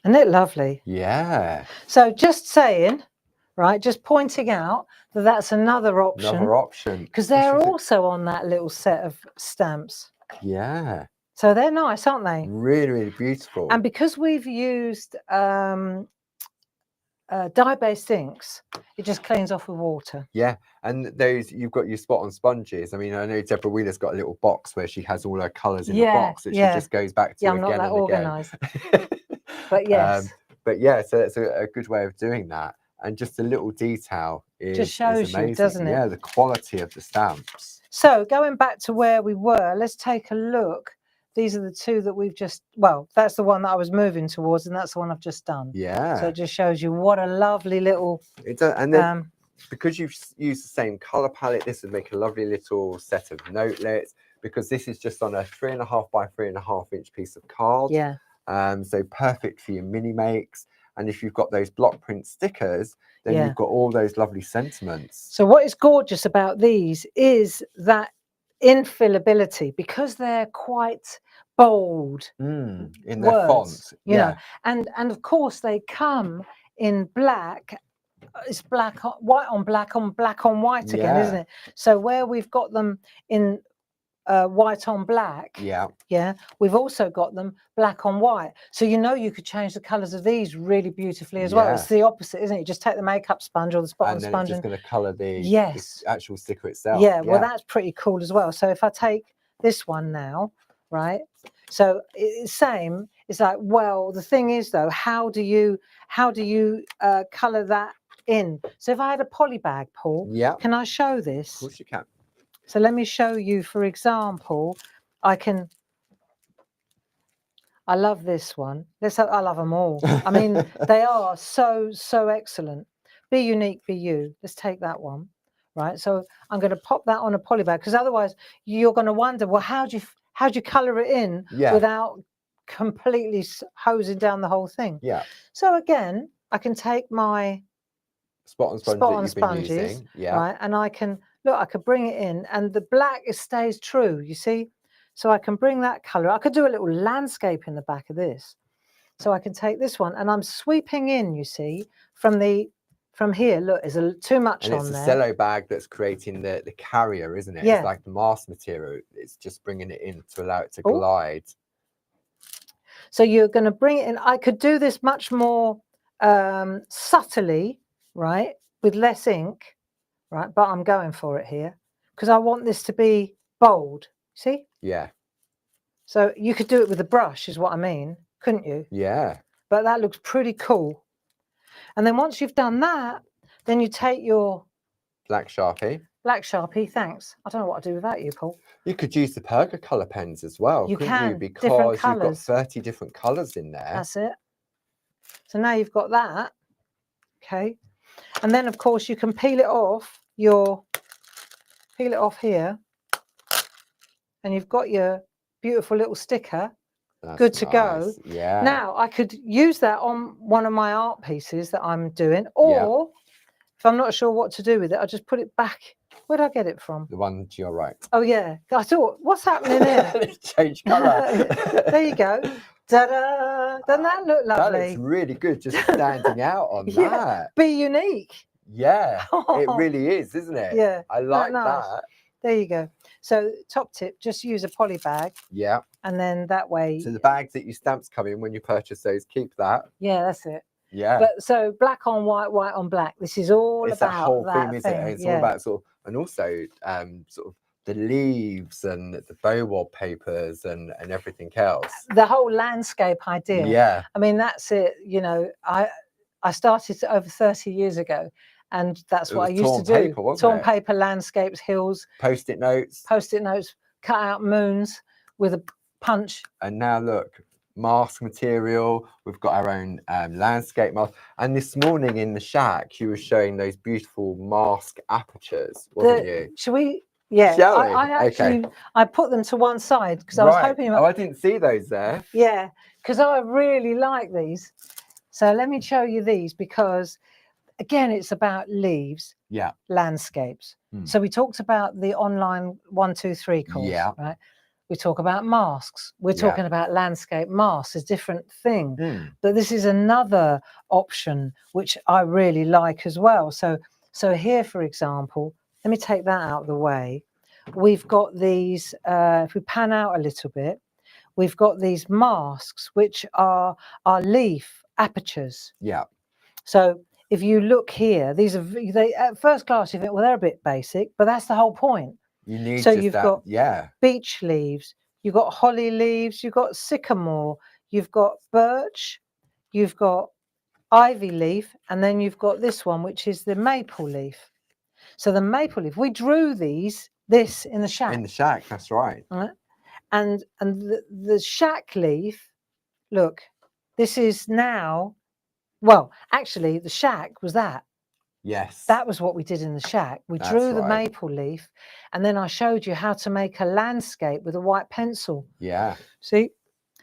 Isn't it lovely? Yeah. So just saying, right, just pointing out that that's another option. Another option. Because they're also on that little set of stamps. Yeah. So they're nice, aren't they? Really, really beautiful. And because we've used dye-based inks, it just cleans off with water. Yeah, and those you've got your spot on sponges. I mean, I know Deborah Wheeler's got a little box where she has all her colours in a box that she just goes back to I'm again not that and organised. again. But yes. But yeah, so that's a good way of doing that. And just a little detail just shows you, doesn't it? Yeah, the quality of the stamps. So going back to where we were, let's take a look. These are the two that we've just, well, that's the one that I was moving towards, and that's the one I've just done. Yeah. So it just shows you what a lovely little. It does, and then because you've used the same color palette, this would make a lovely little set of notelets. Because this is just on a 3.5 by 3.5 inch piece of card. Yeah. So perfect for your mini makes. And if you've got those block print stickers, then you've got all those lovely sentiments. So what is gorgeous about these is that infillability, because they're quite bold in their words, font. you know, and of course they come in black. It's black on white on black on black on white again, isn't it? So where we've got them in white on black, yeah, we've also got them black on white. So you know you could change the colours of these really beautifully as well. It's the opposite, isn't it? You just take the makeup sponge or the spot on and then sponge it's just going to colour the actual sticker itself. Yeah, well that's pretty cool as well. So if I take this one now, right? So it's same. It's like, well, the thing is though, how do you colour that in? So if I had a poly bag, Paul, can I show this? Of course you can. So let me show you, for example, I love this one. I love them all. I mean, they are so excellent. Be unique, be you. Let's take that one, right? So I'm going to pop that on a poly bag because otherwise you're going to wonder, well, how'd you colour it in without completely hosing down the whole thing? Yeah. So again, I can take my spot on sponges, right, and I can bring it in, and the black stays true. You see. So I can bring that colour. I could do a little landscape in the back of this. So I can take this one and I'm sweeping in, you see, from here. Look, there's too much on there. And it's a cello bag that's creating the carrier, isn't it? It's like the mask material. It's just bringing it in to allow it to glide. So you're going to bring it in. I could do this much more subtly, right, with less ink, right? But I'm going for it here because I want this to be bold. See? Yeah. So you could do it with a brush, is what I mean, couldn't you? Yeah. But that looks pretty cool. And then once you've done that, then you take your black Sharpie. Black Sharpie, thanks. I don't know what I'd do without you, Paul. You could use the Perga colour pens as well, couldn't you? Because you've got 30 different colours in there. That's it. So now you've got that. Okay. And then of course you can peel it off here. And you've got your beautiful little sticker. That's good to go. Yeah. Now I could use that on one of my art pieces that I'm doing, or if I'm not sure what to do with it, I'll just put it back. Where did I get it from? The one to your right. Oh yeah. I thought, what's happening here? Change colour. There you go. Ta-da! Doesn't that look lovely? That looks really good, just standing out on that. Be unique. Yeah, it really is, isn't it? Yeah. I like that. There you go. So top tip, just use a poly bag. Yeah. And then that way. So the bags that you stamps come in when you purchase those, keep that. Yeah, that's it. Yeah. But so black on white, white on black. This is all it's about that whole that theme, isn't it? It's all about sort of, and also sort of the leaves and the Bow-wob papers and everything else. The whole landscape idea. Yeah. I mean, that's it. You know, I started over 30 years ago. And that's what I used to do. Paper, wasn't it? Paper, landscapes, hills. Post-it notes. Post-it notes, cut out moons with a punch. And now look, mask material. We've got our own landscape mask. And this morning in the shack, you were showing those beautiful mask apertures, wasn't you? Shall we? Yeah. Shall we? I actually, I put them to one side because I was hoping you might... Oh, I didn't see those there. Yeah, because I really like these. So let me show you these because... Again, it's about leaves, landscapes. So we talked about the online 1, 2, 3 course, right? We talk about masks. We're talking about landscape masks, a different thing. But this is another option which I really like as well. So here, for example, let me take that out of the way. We've got these, if we pan out a little bit, we've got these masks, which are our leaf apertures. Yeah. So if you look here, these are they at first glance you think, well, they're a bit basic, but that's the whole point. You need you've got beech leaves, you've got holly leaves, you've got sycamore, you've got birch, you've got ivy leaf, and then you've got this one, which is the maple leaf. So the maple leaf, we drew this in the shack. In the shack, that's right. And the shack leaf, look, this is now. Well, actually, the shack was that. Yes. That was what we did in the shack. We drew the maple leaf, and then I showed you how to make a landscape with a white pencil. Yeah. See?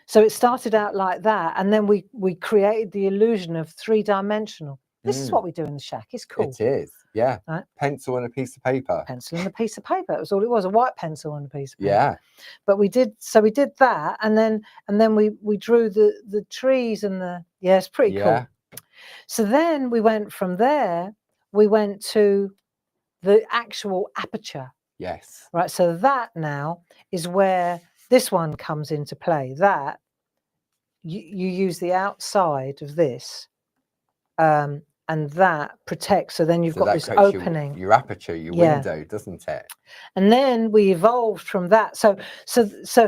So it started out like that, and then we created the illusion of 3-dimensional. This is what we do in the shack. It's cool. It is, yeah. Right? Pencil and a piece of paper. Pencil and a piece of paper. That was all it was, a white pencil and a piece of paper. Yeah. But we did that, and then we drew the trees and the it's pretty cool. So then we went from there, we went to the actual aperture. Yes. Right. So that now is where this one comes into play. That you use the outside of this, and that protects. So then you've got this opening. Your aperture, your window, doesn't it? And then we evolved from that. So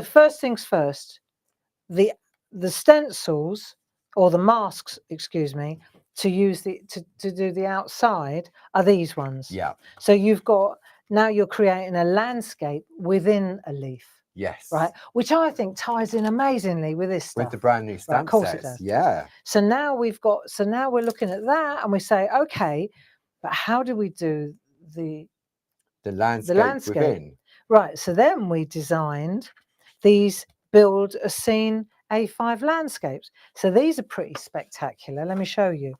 first things first, the stencils or the masks, excuse me, to use to do the outside are these ones. Yeah. So now you're creating a landscape within a leaf. Yes. Right. Which I think ties in amazingly with this stuff. With the brand new stamp of course sets. It does. Yeah. So now we're looking at that and we say, okay, but how do we do the landscape within? Right. So then we designed these build a scene A5 landscapes. So these are pretty spectacular. Let me show you.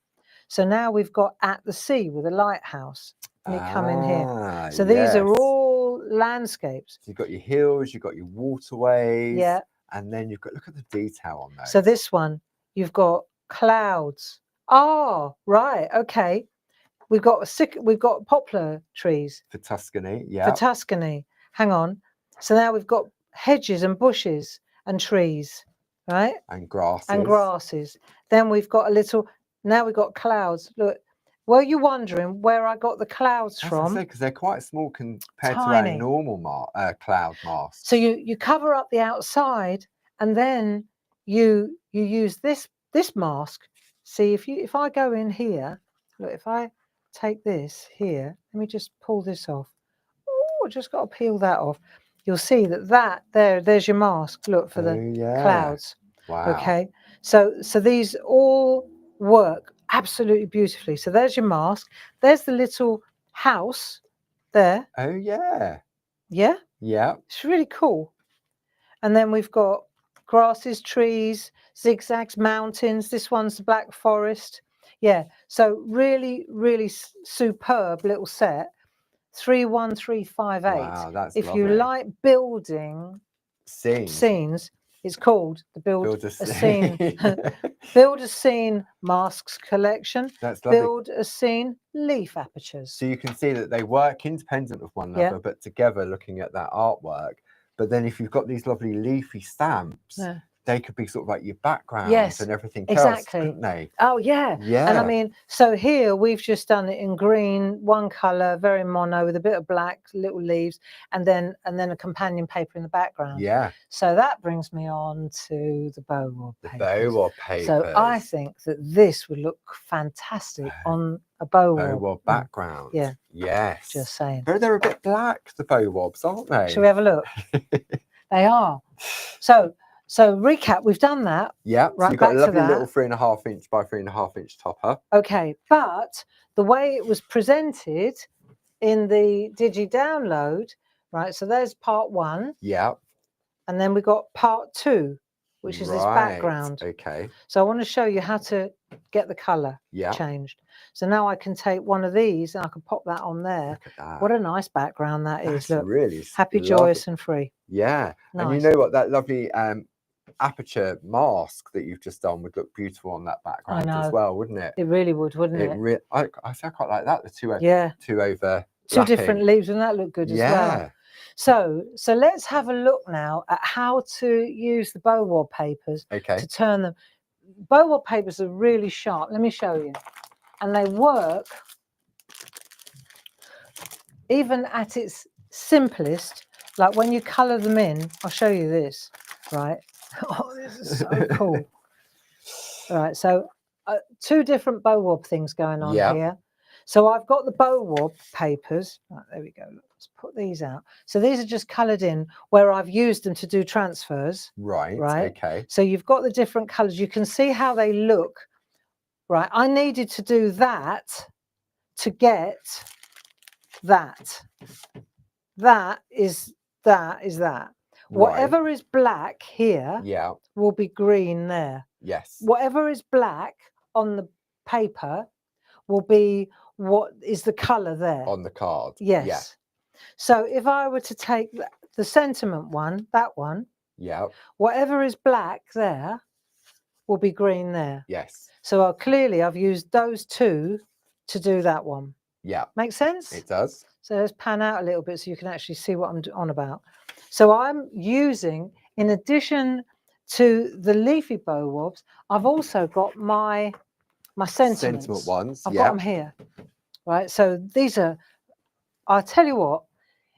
So now we've got at the sea with a lighthouse. And you come in here. So these are all landscapes. So you've got your hills, you've got your waterways. Yeah. And then you've got, look at the detail on those. So this one, you've got clouds. Oh, right. Okay. We've got poplar trees. For Tuscany, yeah. For Tuscany. Hang on. So now we've got hedges and bushes and trees, right? And grasses. And grasses. Then we've got now we've got clouds. Look, were you wondering where I got the clouds from? Because they're quite small compared Tiny. to our normal cloud masks. So you cover up the outside and then you use this mask. See, if I go in here, look, if I take this here, let me just pull this off. Oh, I just got to peel that off. You'll see there's your mask. Look for the clouds. Wow. Okay. So these all work absolutely beautifully. So there's your mask. There's the little house there. Oh yeah. Yeah. Yeah. It's really cool. And then we've got grasses, trees, zigzags, mountains. This one's the Black Forest. Yeah. So really, really superb little set. 31358. Wow, that's if lovely. You like building scenes, it's called the Build a Scene. Build a Scene Masks Collection. That's lovely. Build a Scene Leaf Apertures. So you can see that they work independent of one another, but together looking at that artwork. But then if you've got these lovely leafy stamps, they could be sort of like your background and everything else, couldn't they? Oh, yeah. Yeah. And I mean, so here we've just done it in green, one colour, very mono, with a bit of black, little leaves, and then a companion paper in the background. Yeah. So that brings me on to the Bow-wob papers. The Bow-wob papers. So I think that this would look fantastic on a Bow-wob background. Yeah. Yes. Just saying. But they're a bit black, the Bow-wobs, aren't they? Shall we have a look? They are. So recap, we've done that. Yeah, right, so you've got a lovely little 3.5 inch by 3.5 inch topper. Okay, but the way it was presented in the Digi download, right? So there's part 1. Yeah. And then we got part 2, which is this background. Okay. So I want to show you how to get the colour changed. So now I can take one of these and I can pop that on there. Look at that. What a nice background that is. Look, really happy, joyous and free. Yeah. Nice. And you know what? That lovely aperture mask that you've just done would look beautiful on that background as well, wouldn't it? It really would, wouldn't it? I quite like that. The two over. Two different leaves, and that look good as well. So let's have a look now at how to use the Bow-wob papers to turn them. Bow-wob papers are really sharp. Let me show you. And they work even at its simplest, like when you colour them in. I'll show you this, right? Oh, this is so cool. All right, so 2 different Bow-wob things going on here. So I've got the Bow-wob papers. Right, there we go. Let's put these out. So these are just coloured in where I've used them to do transfers. Right. Okay. So you've got the different colours. You can see how they look. Right. I needed to do that to get that. That is that. Whatever is black here will be green there. Yes. Whatever is black on the paper will be what is the colour there. On the card. Yes. Yeah. So if I were to take the sentiment one, that one, Yeah. whatever is black there will be green there. Yes. So clearly I've used those two to do that one. Yeah. Make sense? It does. So let's pan out a little bit so you can actually see what I'm on about. So I'm using, in addition to the leafy bow-wobs, I've also got my sentiments. Sentiment ones. I've got them here, right? So these are, I'll tell you what,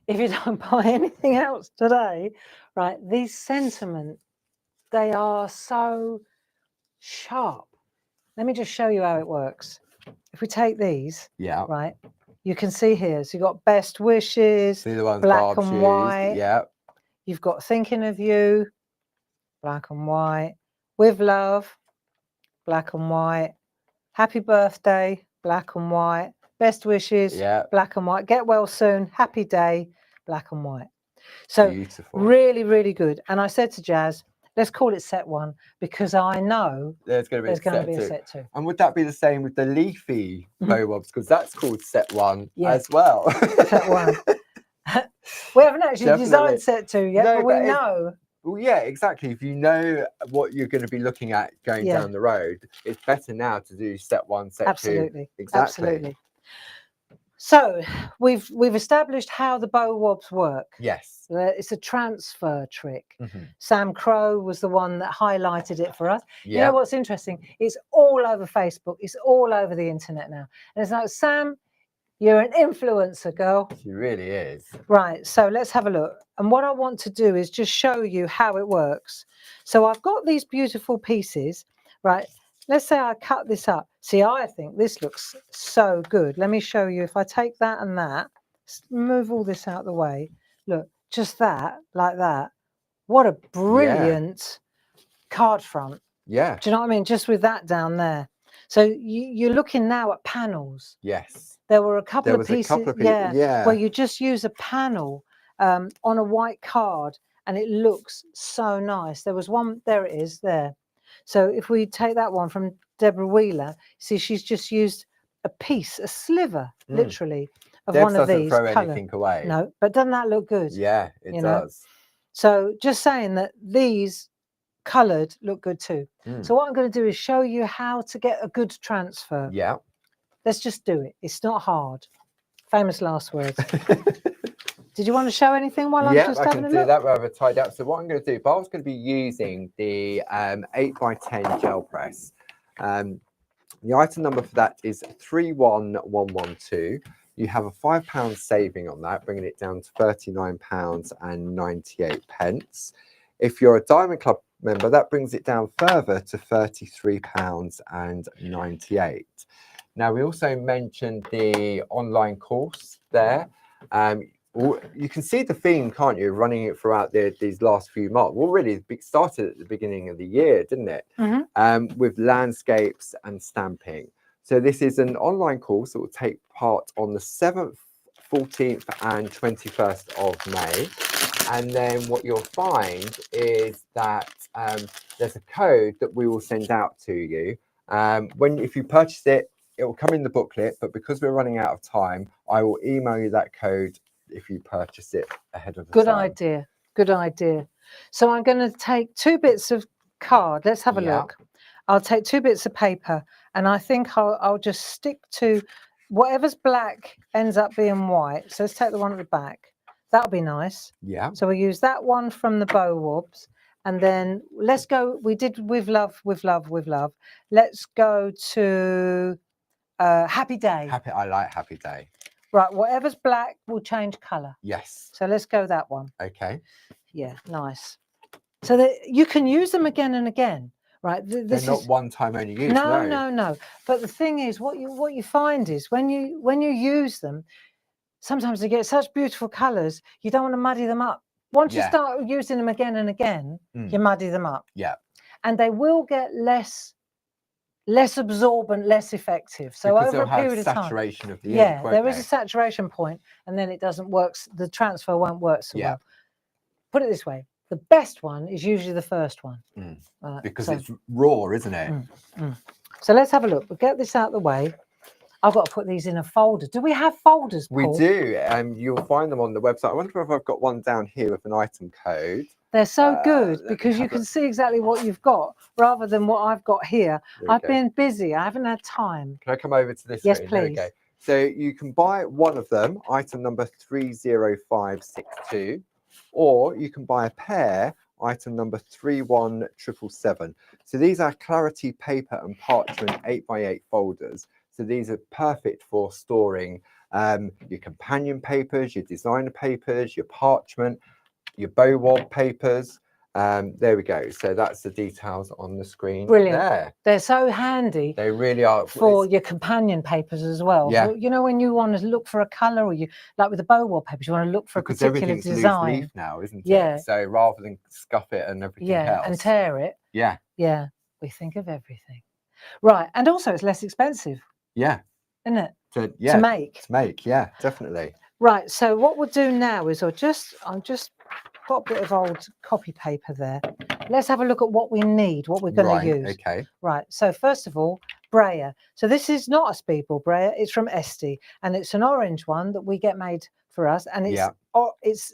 if you don't buy anything else today, right, these sentiment, they are so sharp. Let me just show you how it works. If we take these, right, you can see here, so you've got best wishes, See the ones black Barb's and used. white. Yeah. You've got thinking of you, black and white. With love, black and white. Happy birthday, black and white. Best wishes, black and white. Get well soon, happy day, black and white. So beautiful. Really, really good. And I said to Jazz, let's call it set 1 because I know there's going to be a set 2. And would that be the same with the leafy bow-wobs? Because that's called set 1 as well. Set 1. We haven't actually designed set 2 yet, but we know. Well, yeah, exactly. If you know what you're going to be be at going down the road, it's better now to do set 1, set 2. Absolutely. Exactly. Absolutely. So we've established how the bow-wobs work. Yes. It's a transfer trick. Sam Crow was the one that highlighted it for us. You know what's interesting? It's all over Facebook. It's all over the internet now. And it's like, Sam, you're an influencer, girl. She really is. Right. So let's have a look. And what I want to do is just show you how it works. So I've got these beautiful pieces, right? Let's say I cut this up. See, I think this looks so good. Let me show you. If I take that and that, move all this out of the way. Look, just that, like that. What a brilliant card front. Yeah. Do you know what I mean? Just with that down there. So you're looking now at panels. Yes. There were a couple of pieces, yeah, where you just use a panel on a white card and it looks so nice. There was one, there it is, there. So if we take that one from Deborah Wheeler, see, she's just used a piece, a sliver, literally, of one of these. Doesn't throw anything away. No, but doesn't that look good? Yeah, it does. So just saying that these coloured look good too. So what I'm going to do is show you how to get a good transfer. Yeah. Let's just do it. It's not hard. Famous last words. Did you want to show anything while I'm just having a look? Yeah, I can do that rather tied up. So what I'm going to do, Barb's going to be using the 8x10 gel press. The item number for that is 31112. You have a £5 saving on that, bringing it down to £39.98. If you're a Diamond Club member, that brings it down further to £33.98. Now, we also mentioned the online course there. You can see the theme, can't you, running it throughout these last few months. Well, really, it started at the beginning of the year, didn't it? With landscapes and stamping. So this is an online course that will take part on the 7th, 14th and 21st of May. And then what you'll find is that there's a code that we will send out to you. If you purchase it, it will come in the booklet, but because we're running out of time, I will email you that code if you purchase it ahead of the time. Good idea. Good idea. So I'm going to take 2 bits of card. Let's have a look. I'll take 2 bits of paper, and I think I'll just stick to whatever's black ends up being white. So let's take the one at the back. That'll be nice. Yeah. So we'll use that one from the bow-wobs. And then let's go, we did with love, with love, with love. Let's go to happy day. I like happy day. Right, whatever's black will change colour. Yes. So let's go that one. Okay. Yeah, nice. So that you can use them again and again, right? They're not one time only use. No. But the thing is, what you find is when you use them, sometimes they get such beautiful colours, you don't want to muddy them up. Once you start using them again and again, you muddy them up. Yeah. And they will get less absorbent, less effective. So because over a period of time, saturation of the ink, there is a saturation point, and then it doesn't work. The transfer won't work so well. Put it this way: the best one is usually the first one, because it's raw, isn't it? So let's have a look. We'll get this out of the way. I've got to put these in a folder. Do we have folders, Paul? We do, and you'll find them on the website. I wonder if I've got one down here with an item code. They're so good because you can see exactly what you've got rather than what I've got here. I've been busy. I haven't had time. Can I come over to this? Yes, screen? please. There we go. So you can buy one of them, item number 30562, or you can buy a pair, item number 31777. So these are clarity paper and parchment 8x8 folders. So these are perfect for storing your companion papers, your designer papers, your parchment, your Bow-wob papers. There we go. So that's the details on the screen. Brilliant. There. They're so handy. They really are. For your companion papers as well. Yeah. You know, when you want to look for a colour, or you like with the Bow-wob papers, you want to look for a particular design. Loose leaf now, isn't it? So rather than scuff it and everything else. And tear it. Yeah. Yeah. We think of everything. Right. And also it's less expensive. Yeah. Isn't it? To make. To make, yeah, definitely. Right. So what we'll do now is I'll just got a bit of old copy paper there. Let's have a look at what we need, what we're going to use. Okay. Right. So first of all, brayer. So this is not a speedball brayer. It's from Esty, and it's an orange one that we get made for us, and it's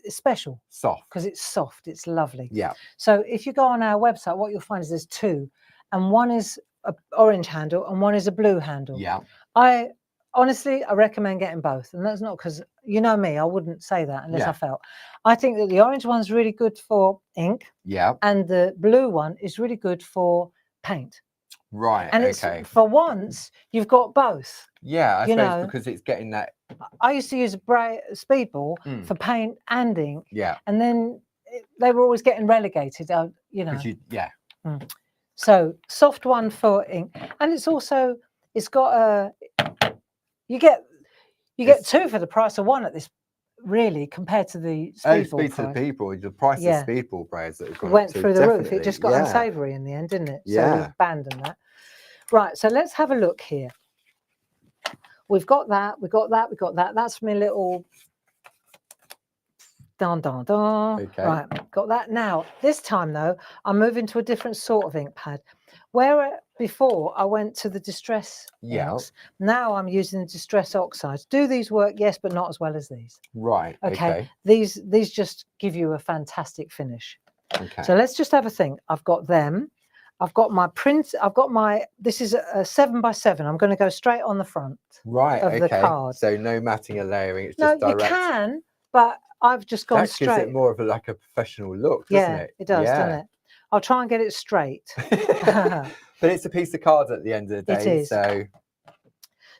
special. Soft. Because it's soft. It's lovely. Yeah. So if you go on our website, what you'll find is there's two, and one is an orange handle and one is a blue handle. Yeah. Honestly, I recommend getting both, and that's not because you know me. I wouldn't say that unless I felt. I think that the orange one's really good for ink. Yeah. And the blue one is really good for paint. Right. And it's for once you've got both. Yeah, I suppose because it's getting that. I used to use a speedball for paint and ink. Yeah. And then they were always getting relegated. You know. So soft one for ink, and it's got a. You get two for the price of one at this, really, compared to the speedball price. The price of speedball braids that have gone went through the roof. It just got unsavoury in the end, didn't it? Yeah. So we abandoned that. Right. So let's have a look here. We've got that. We've got that. We've got that. That's my little. Dun, dun, dun. Okay. Right. Got that. Now, this time though, I'm moving to a different sort of ink pad. Where before I went to the distress inks, now I'm using the distress oxides. Do these work? Yes, but not as well as these. Right. Okay. These just give you a fantastic finish. Okay. So let's just have a think. I've got them. I've got my print. This is a 7x7. I'm going to go straight on the front. Right. Of the card. So no matting or layering. It's just direct. You can, but I've just gone straight. That gives it more of a professional look, doesn't it? It does, doesn't it? I'll try and get it straight. But it's a piece of card at the end of the day. It is.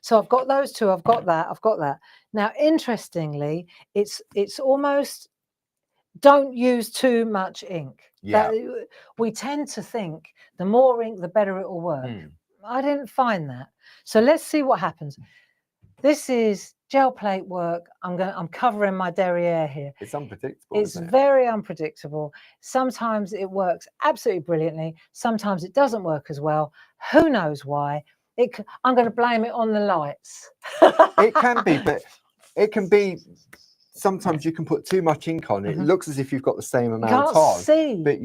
So I've got those two. I've got that. I've got that. Now, interestingly, it's almost don't use too much ink. Yeah. We tend to think the more ink, the better it will work. I didn't find that. So let's see what happens. This is gel plate work. I'm covering my derriere here. It's unpredictable. It's very unpredictable. Sometimes it works absolutely brilliantly. Sometimes it doesn't work as well. Who knows why? I'm going to blame it on the lights. It can be, but it can be. Sometimes you can put too much ink on. It looks as if you've got the same amount on. See. But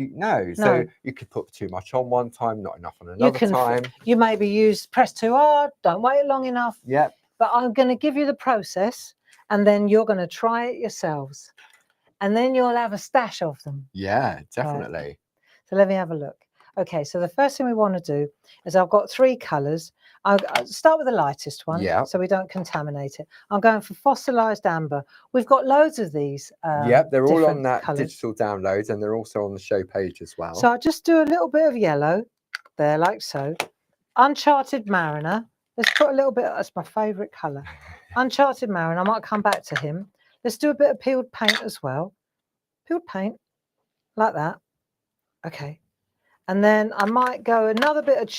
so you could put too much on one time, not enough on another time. You maybe press too hard. Don't wait long enough. Yep. But I'm going to give you the process, and then you're going to try it yourselves, and then you'll have a stash of them. Yeah, definitely. Right. So let me have a look. Okay, so the first thing we want to do is I've got 3 colours. I'll start with the lightest one, so we don't contaminate it. I'm going for fossilized amber. We've got loads of these. They're all on that digital downloads, and they're also on the show page as well. So I'll just do a little bit of yellow there, like so. Uncharted Mariner. Let's put a little bit. That's my favourite colour. Uncharted Mariner. I might come back to him. Let's do a bit of peeled paint as well. Peeled paint, like that. Okay. And then I might go another bit of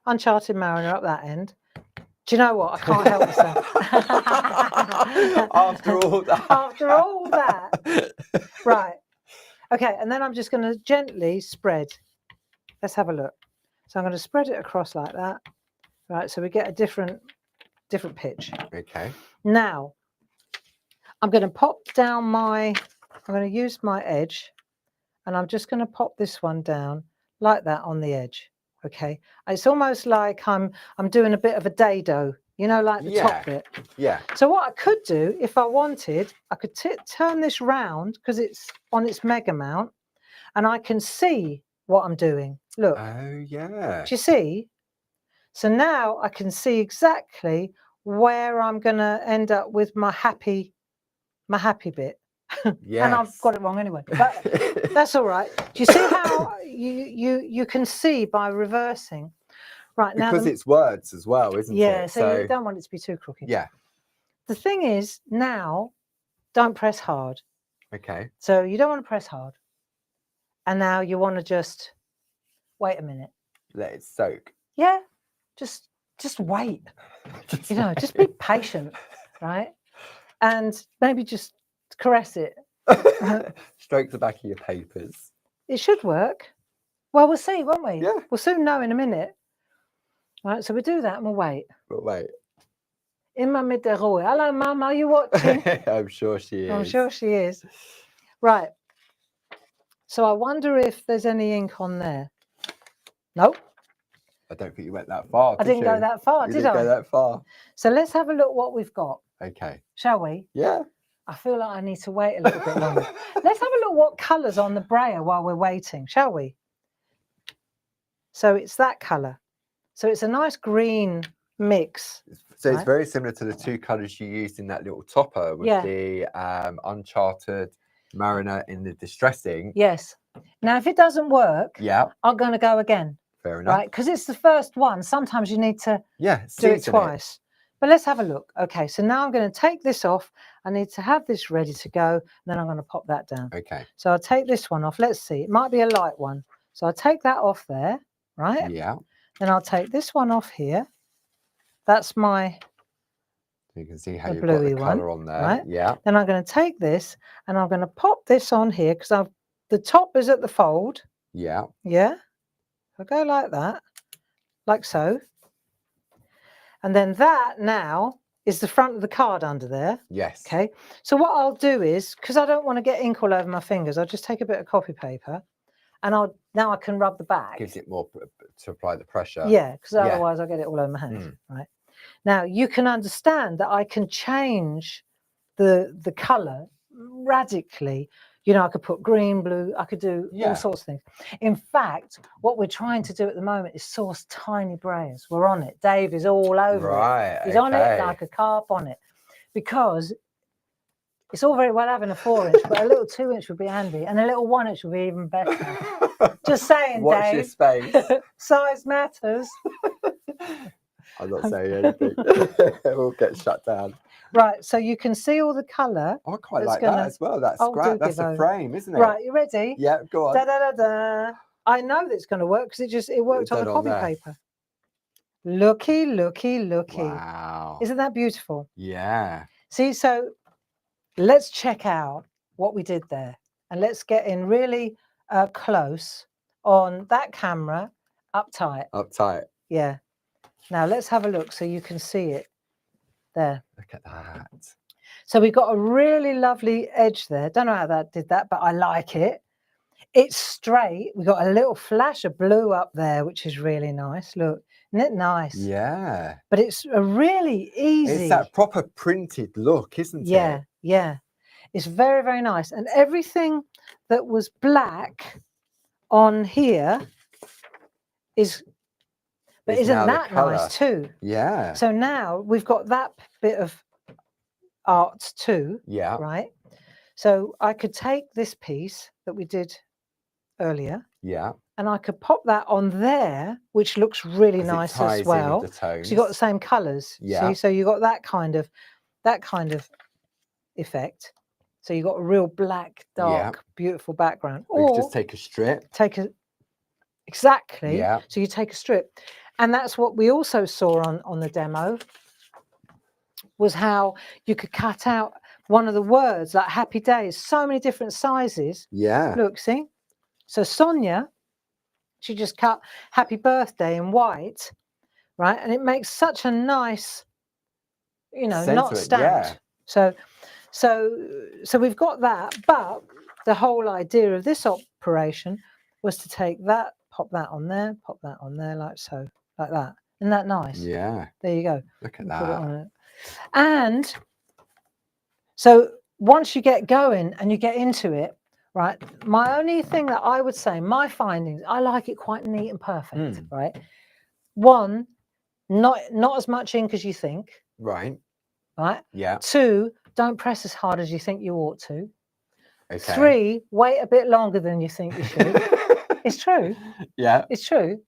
Uncharted Mariner up that end. Do you know what? I can't help myself. After all that. After all that. Right. Okay, and then I'm just going to gently spread. Let's have a look. So I'm going to spread it across like that. Right, so we get a different pitch. Okay. Now, I'm going to pop down I'm going to use my edge, and I'm just going to pop this one down like that on the edge. Okay. It's almost like I'm doing a bit of a dado You know, like the top bit. Yeah. So what I could do, if I wanted, I could turn this round because it's on its mega mount, and I can see what I'm doing. Look. Oh, yeah. Do you see? So now I can see exactly where I'm going to end up with my happy bit. Yes. And I've got it wrong anyway. But that's all right. Do you see how you can see by reversing? Right now, because it's words as well, isn't it? Yeah, so you don't want it to be too crooked. Yeah. The thing is, now, don't press hard. Okay. So you don't want to press hard. And now you want to just wait a minute. Let it soak. Yeah, just wait. You know, just be patient, right? And maybe just caress it. Stroke the back of your papers. It should work. Well, we'll see, won't we? Yeah. We'll soon know in a minute. Right, so we'll do that and we'll wait. But wait. Imma mit der Ruhe. Hello, Mum, are you watching? I'm sure she is. I'm sure she is. Right. So I wonder if there's any ink on there. Nope. I don't think you went that far. I didn't go that far, did I? You didn't go that far. So let's have a look what we've got. Okay. Shall we? Yeah. I feel like I need to wait a little bit longer. Let's have a look what colour's on the brayer while we're waiting, shall we? So it's that colour. So it's a nice green mix. So it's very similar to the two colours you used in that little topper with the Uncharted Mariner in the distressing. Yes. Now, if it doesn't work, I'm going to go again. Fair enough. Right, because it's the first one. Sometimes you need to do it twice. But let's have a look. Okay, so now I'm going to take this off. I need to have this ready to go. And then I'm going to pop that down. Okay. So I'll take this one off. Let's see. It might be a light one. So I'll take that off there, right? Yeah. Then I'll take this one off here. That's my You can see how you've got the colour on there. Right? Yeah. Then I'm going to take this and I'm going to pop this on here because the top is at the fold. Yeah. Yeah. I'll go like that, like so. And then that now is the front of the card under there. Yes. Okay. So what I'll do is, because I don't want to get ink all over my fingers, I'll just take a bit of copy paper and now I can rub the back. Gives it more to apply the pressure. Yeah, because otherwise I'll get it all over my hands. Right. Now you can understand that I can change the colour radically. You know, I could put green, blue, I could do all sorts of things. In fact, what we're trying to do at the moment is source tiny brayers. We're on it. Dave is all over it. He's on it like a carp on it. Because it's all very well having a 4-inch, but a little 2-inch would be handy. And a little 1-inch would be even better. Just saying, Watch Dave. your space. Size matters. I'm not saying anything. We'll get shut down. Right, so you can see all the colour. I quite like that as well. That's great. That's a frame, isn't it? Right, you ready? Yeah, go on. Da, da, da, da. I know that it's going to work because it worked on the copy paper. Looky, looky, looky. Wow. Isn't that beautiful? Yeah. See, so let's check out what we did there. And let's get in really close on that camera, up tight. Up tight. Yeah. Now let's have a look so you can see it. There. Look at that. So we've got a really lovely edge there. Don't know how that did that, but I like it. It's straight. We've got a little flash of blue up there, which is really nice. Look, isn't it nice? Yeah. But it's a really easy. It's that proper printed look, isn't it? Yeah, yeah. It's very, very nice. And everything that was black on here is... But isn't that nice too? Yeah. So now we've got that bit of art too. Yeah. Right. So I could take this piece that we did earlier. Yeah. And I could pop that on there, which looks really nice as well. So you've got the same colours. Yeah. See? So you got that kind of effect. So you got a real black, dark, beautiful background. Or you could just take a strip. Exactly. Yeah. So you take a strip. And that's what we also saw on the demo, was how you could cut out one of the words, like happy days, so many different sizes. Yeah. Look, see? So Sonia, she just cut happy birthday in white, right? And it makes such a nice, you know, not stamped. Yeah. So we've got that, but the whole idea of this operation was to take that, pop that on there, like so. Like that. Isn't that nice? Yeah. There you go. Look at Put it that. on it. And so once you get going and you get into it, right? My only thing that I would say, my findings, I like it quite neat and perfect, right? One, not as much ink as you think. Right. Right. Yeah. 2, don't press as hard as you think you ought to. Okay. 3, wait a bit longer than you think you should. It's true. Yeah. It's true.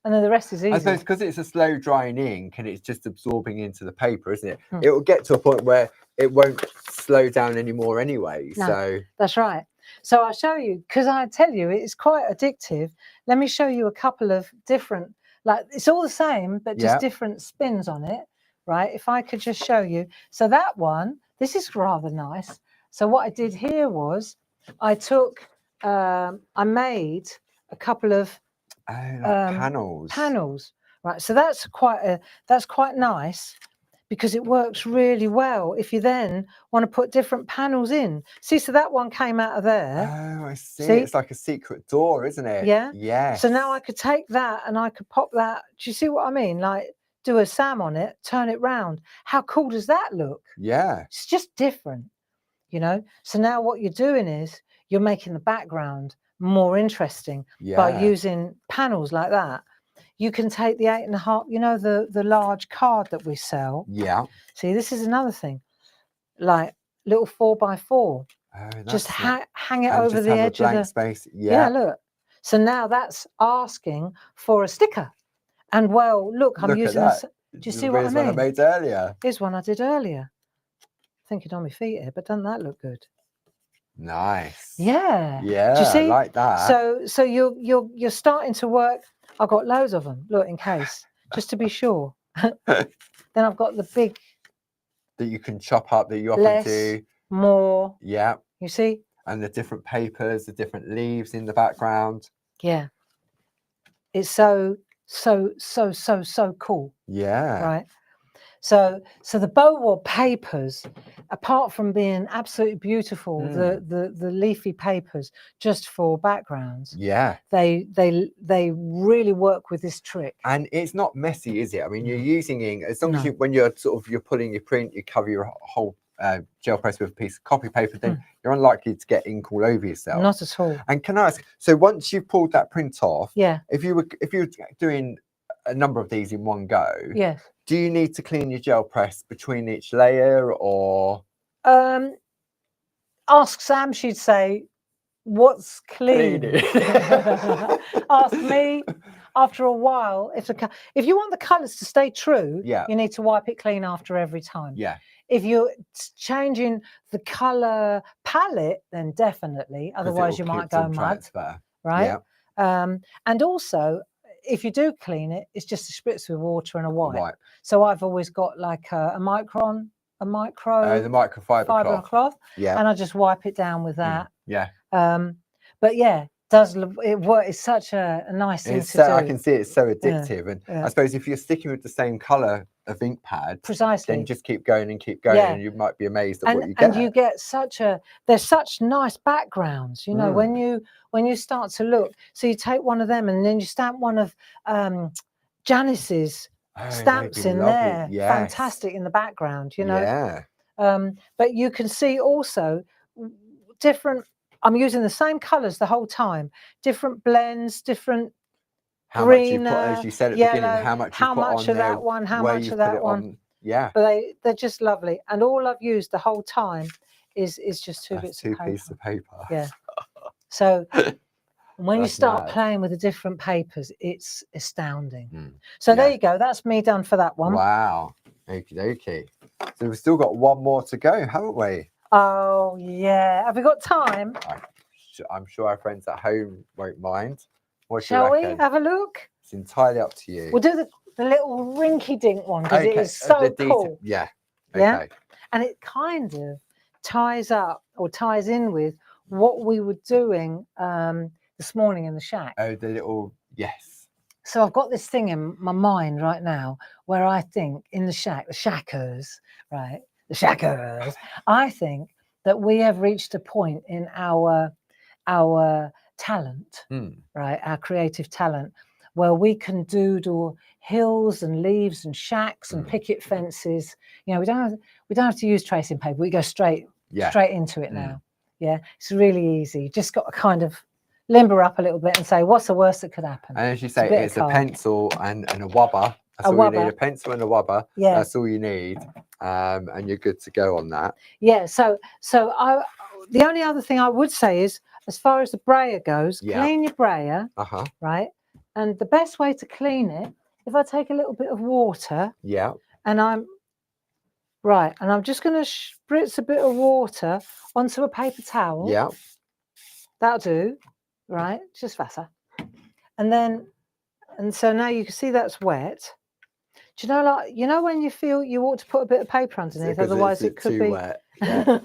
And then the rest is easy. I suppose because it's a slow drying ink and it's just absorbing into the paper, isn't it? It will get to a point where it won't slow down anymore anyway. No, so that's right. So I'll show you, because I tell you, it's quite addictive. Let me show you a couple of different, like it's all the same, but just different spins on it, right? If I could just show you. So that one, this is rather nice. So what I did here was I took, I made a couple of panels, right? So that's quite nice, because it works really well if you then want to put different panels in. See, so that one came out of there. Oh, I see. It's like a secret door, isn't it? Yeah. Yes. So now I could take that and I could pop that. Do you see what I mean? Like do a Sam on it, turn it round. How cool does that look? Yeah. It's just different, you know? So now what you're doing is you're making the background more interesting by using panels like that. You can take the 8.5, you know, the large card that we sell. Yeah. See, this is another thing, like little 4x4. Oh, just hang it and over just the have edge a blank of the space. yeah. Look. So now that's asking for a sticker. And well, look, I'm using this. Do you see what I mean? Here's one I made earlier. Here's one I did earlier. Thinking on my feet here, but doesn't that look good? Nice. Yeah. Yeah. Do you see? I like that. So you're starting to work. I've got loads of them. Look, in case, just to be sure. Then I've got the big that you can chop up, that you often do. More. Yeah. You see? And the different papers, the different leaves in the background. Yeah. It's so cool. Yeah. Right. So the Bow-wob papers, apart from being absolutely beautiful, the leafy papers just for backgrounds. Yeah. They really work with this trick. And it's not messy, is it? I mean, you're using ink as long as you, when you're you're pulling your print, you cover your whole gel press with a piece of copy paper, then you're unlikely to get ink all over yourself. Not at all. And can I ask, so once you've pulled that print off, if you were doing a number of these in one go, do you need to clean your gel press between each layer, or ask Sam, she'd say, what's clean? Ask me. After a while, if you want the colours to stay true, you need to wipe it clean after every time. If you're changing the colour palette, then definitely. Otherwise, you might go mud. Right? And also, if you do clean it, it's just a spritz with water and a wipe. So I've always got like a micro the microfiber cloth. And I just wipe it down with that. But yeah, it's such a nice thing to do. I can see it's so addictive. And I suppose if you're sticking with the same colour of ink pad, then just keep going and keep going, and you might be amazed at what you get. And you get there's such nice backgrounds, you know, when you start to look. So you take one of them and then you stamp one of Janice's stamps in there. Fantastic in the background, you know. But you can see also different. I'm using the same colours the whole time. Different blends, different green, much you put, as you said at the beginning, how much of that one, how much of that one. But they're just lovely. And all I've used the whole time is just two pieces of paper. Yeah. So when you start playing with the different papers, it's astounding. So there you go. That's me done for that one. Wow. Okie dokie. So we've still got one more to go, haven't we? Oh, yeah. Have we got time? I'm sure our friends at home won't mind. Shall we have a look? It's entirely up to you. We'll do the little rinky-dink one because it is so cool. Yeah. Yeah. And it kind of ties up or ties in with what we were doing this morning in the shack. Oh, the little, So I've got this thing in my mind right now where I think in the shack, the shackers, right? The shackers. I think that we have reached a point in our talent, right? Our creative talent, where we can doodle hills and leaves and shacks and picket fences. You know, we don't have to use tracing paper. We go straight into it now. Yeah, it's really easy. You just got to kind of limber up a little bit and say, what's the worst that could happen? And as you say, it's a pencil and a wobber. That's all you need, a pencil and a wobber. Yeah. That's all you need. And you're good to go on that. Yeah, so the only other thing I would say is, as far as the brayer goes, clean your brayer, right? And the best way to clean it, if I take a little bit of water, and I'm just going to spritz a bit of water onto a paper towel. Yeah. That'll do, right? Just faster. And so now you can see that's wet. Do you know, like, you know when you feel you ought to put a bit of paper underneath, otherwise it could be wet. Yeah.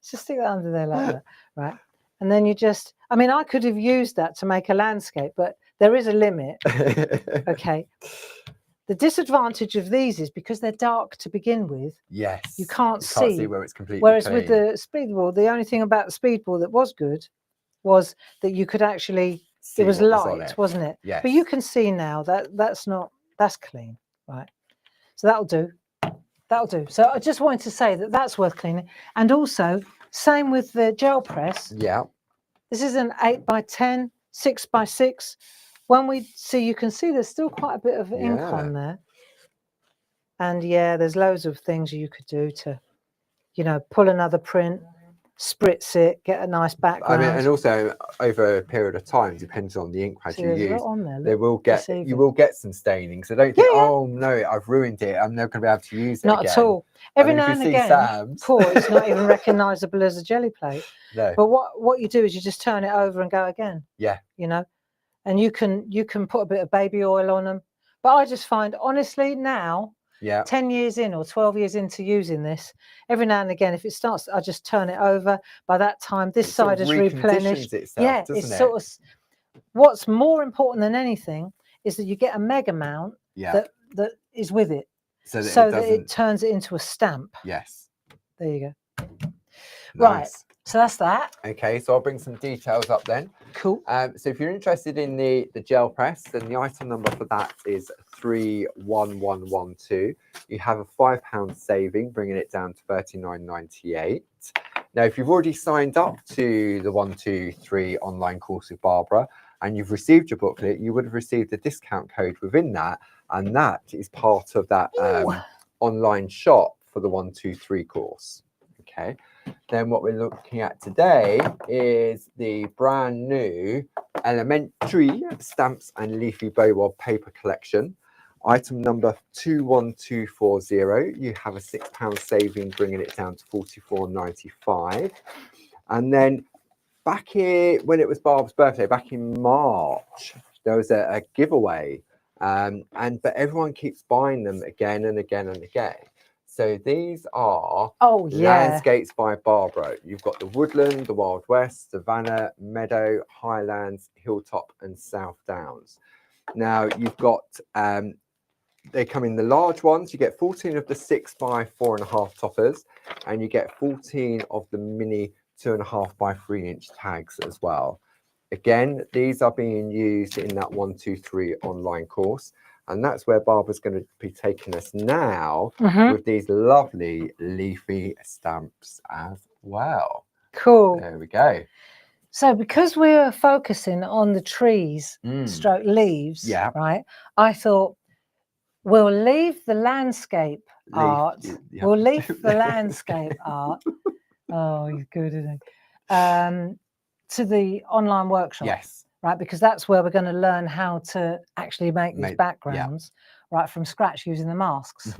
Just stick that under there like that, right? And then you just, I mean, I could have used that to make a landscape, but there is a limit. Okay. The disadvantage of these is because they're dark to begin with. Yes. You can't see where it's completely Whereas clean. with the speedball, the only thing about the speedball that was good was that you could actually, it was light, wasn't it? Yes. But you can see now that that's clean, right? So that'll do. That'll do. So I just wanted to say that that's worth cleaning. And also, same with the gel press. Yeah. This is an 8x10, 6x6. When we see, you can see there's still quite a bit of ink on there. And yeah, there's loads of things you could do to, you know, pull another print, spritz it, get a nice background. I mean, and also over a period of time, depends on the ink pad you use, you will get some staining. So don't think, oh no, I've ruined it. I'm never going to be able to use it again. Not at all. Every now and again, it's not even recognisable as a jelly plate. No. But what you do is you just turn it over and go again. Yeah. You know, and you can put a bit of baby oil on them. But I just find, honestly, now, 10 years in or 12 years into using this, every now and again, if it starts, I just turn it over. By that time, this side is replenished. Itself, it's sort of. What's more important than anything is that you get a mega mount that is with it, so that it turns it into a stamp. Yes. There you go. Nice. Right. So that's that. Okay, so I'll bring some details up then. Cool. So if you're interested in the gel press, then the item number for that is 31112. You have a £5 saving, bringing it down to £39.98. Now, if you've already signed up to the 123 online course with Barbara and you've received your booklet, you would have received a discount code within that, and that is part of that online shop for the 123 course. Okay. Then what we're looking at today is the brand new Elementree Stamps and Leafy Bow-wob paper collection. Item number 21240. You have a £6 saving, bringing it down to £44.95. And then back here, when it was Barb's birthday, back in March, there was a giveaway. But everyone keeps buying them again and again and again. So these are landscapes by Barbara. You've got the woodland, the Wild West, Savannah, Meadow, Highlands, Hilltop and South Downs. Now you've got, they come in the large ones. You get 14 of the 6 by 4.5 toppers, and you get 14 of the mini 2.5 by 3 inch tags as well. Again, these are being used in that 123 online course. And that's where Barbara's going to be taking us now with these lovely leafy stamps as well. Cool. There we go. So because we're focusing on the trees, stroke leaves, right? I thought we'll leave the landscape art. We'll leave the landscape art. Oh, you're good, isn't he? To the online workshop. Yes. Right, because that's where we're going to learn how to actually make these backgrounds right from scratch using the masks.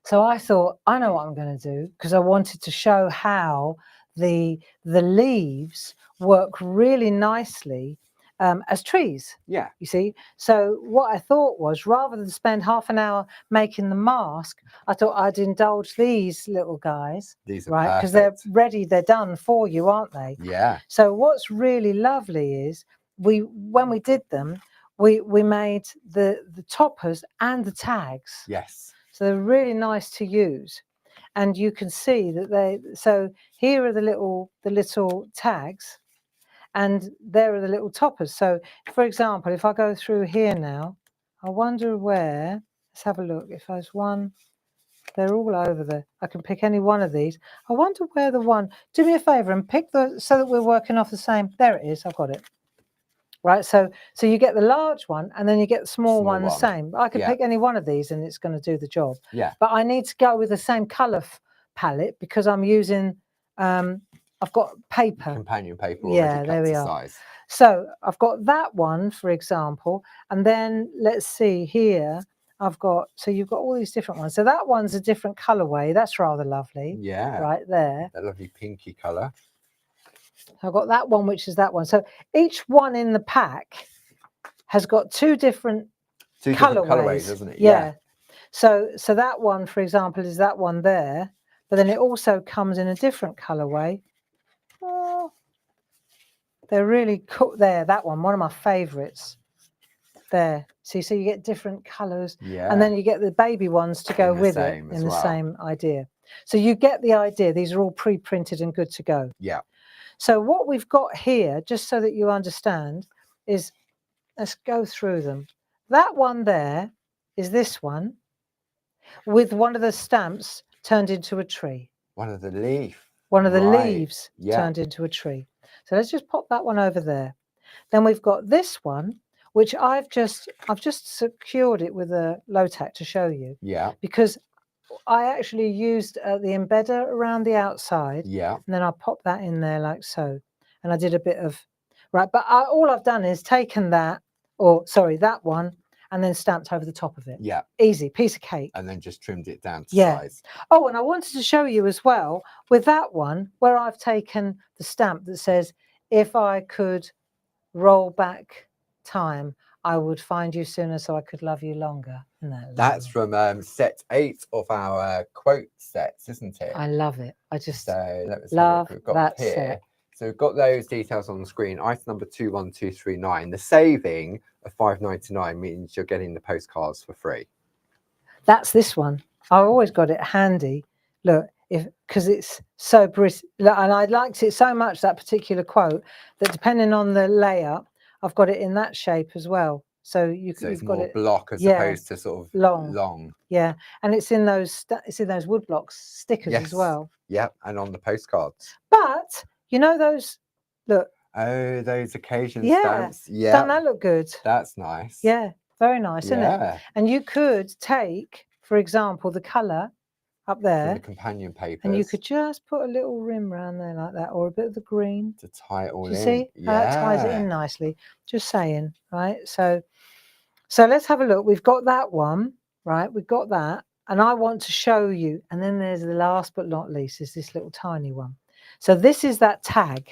So I thought, I know what I'm going to do, because I wanted to show how the leaves work really nicely as trees. Yeah. You see, so what I thought was, rather than spend half an hour making the mask, I thought I'd indulge these little guys. These are right, because they're ready, they're done for you, aren't they? Yeah. So what's really lovely is, when we did them, we made the toppers and the tags. Yes. So they're really nice to use, and you can see that so here are the little tags, And there are the little toppers. So, for example, if I go through here now, I wonder where, let's have a look. If there's one, they're all over there. I can pick any one of these. I wonder where the one, do me a favor and pick the, so that we're working off the same. There it is, I've got it. Right, so you get the large one and then you get the small one the same. I can pick any one of these and it's going to do the job. Yeah. But I need to go with the same colour palette because I'm using, I've got paper. Companion paper already cut to size. So I've got that one, for example, and then let's see here. I've got, so you've got all these different ones. So that one's a different colourway. That's rather lovely. Yeah. Right there. That lovely pinky colour. I've got that one, which is that one. So each one in the pack has got two different colourways, doesn't it? Yeah. So that one, for example, is that one there, but then it also comes in a different colourway. Oh, they're really cool. There, that one of my favourites. There. See, so you get different colours, and then you get the baby ones to go with it in the same idea. So you get the idea. These are all pre-printed and good to go. Yeah. So what we've got here, just so that you understand, is, let's go through them. That one there is this one with one of the stamps turned into a tree. One of the leaf. One of the leaves turned into a tree. So let's just pop that one over there. Then we've got this one, which I've just secured it with a low tack to show you. Yeah. Because I actually used the embedder around the outside. Yeah. And then I popped that in there like so. And I did a bit of, right, but all I've done is taken that, or sorry, that one, and then stamped over the top of it. Yeah. Easy, piece of cake. And then just trimmed it down to size. Oh, and I wanted to show you as well, with that one, where I've taken the stamp that says, if I could roll back time, I would find you sooner so I could love you longer. That's from set 8 of our quote sets, isn't it? I love it. I just love we've got that here. set. So we've got those details on the screen. Item number 21239. The saving of £5.99 means you're getting the postcards for free. That's this one. I've always got it handy. Look, because it's so British, and I liked it so much, that particular quote, that depending on the layout, I've got it in that shape as well. So you've got it block as opposed to sort of long. Yeah, and it's in those wood blocks stickers as well. Yeah, and on the postcards. But you know those, look. Oh, those occasion stamps. Yeah. Doesn't that look good? That's nice. Yeah, very nice, isn't it? And you could take, for example, the colour up there, from the companion papers, and you could just put a little rim around there like that, or a bit of the green to tie it all in. You see how that ties it in nicely? Just saying, right? So let's have a look. We've got that one, right? We've got that, and I want to show you. And then there's the last but not least is this little tiny one. So this is that tag,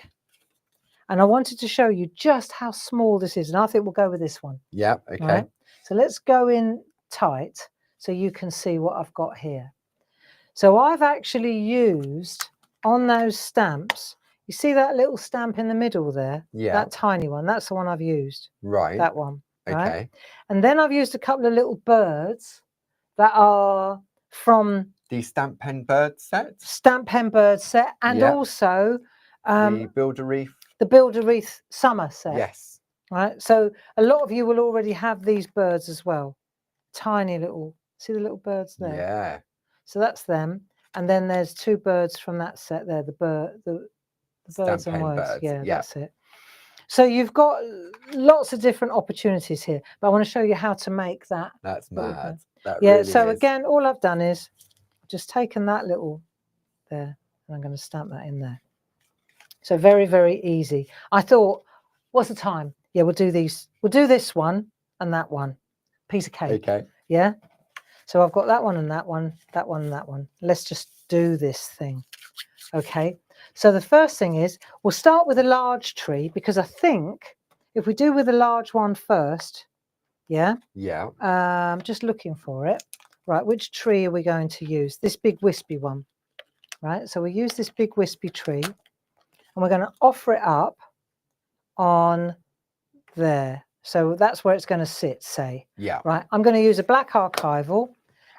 and I wanted to show you just how small this is, and I think we'll go with this one. Yeah. Okay. Right? So let's go in tight so you can see what I've got here. So I've actually used on those stamps, you see that little stamp in the middle there? Yeah. That tiny one, that's the one I've used. Right. That one. Okay. Right? And then I've used a couple of little birds that are from the Stamp Pen Bird set. Stamp Pen Bird set, and also the Build a Wreath. The Build a Wreath summer set. Yes. Right. So a lot of you will already have these birds as well. Tiny little, see the little birds there? Yeah. So that's them, and then there's two birds from that set there. The birds and words. Birds. Yeah, that's it. So you've got lots of different opportunities here, but I want to show you how to make that. That's mad. That yeah. Really so is. Again, all I've done is just taken that little there, and I'm going to stamp that in there. So very, very easy. I thought, what's the time? Yeah, we'll do these. We'll do this one and that one. Piece of cake. Okay. Yeah. So I've got that one and that one, that one and that one. Let's just do this thing. Okay. So the first thing is we'll start with a large tree, because I think if we do with a large one first, yeah. Yeah. I'm just looking for it. Right. Which tree are we going to use? This big wispy one. Right. So we use this big wispy tree, and we're going to offer it up on there. So that's where it's going to sit, say. Yeah. Right. I'm going to use a black archival,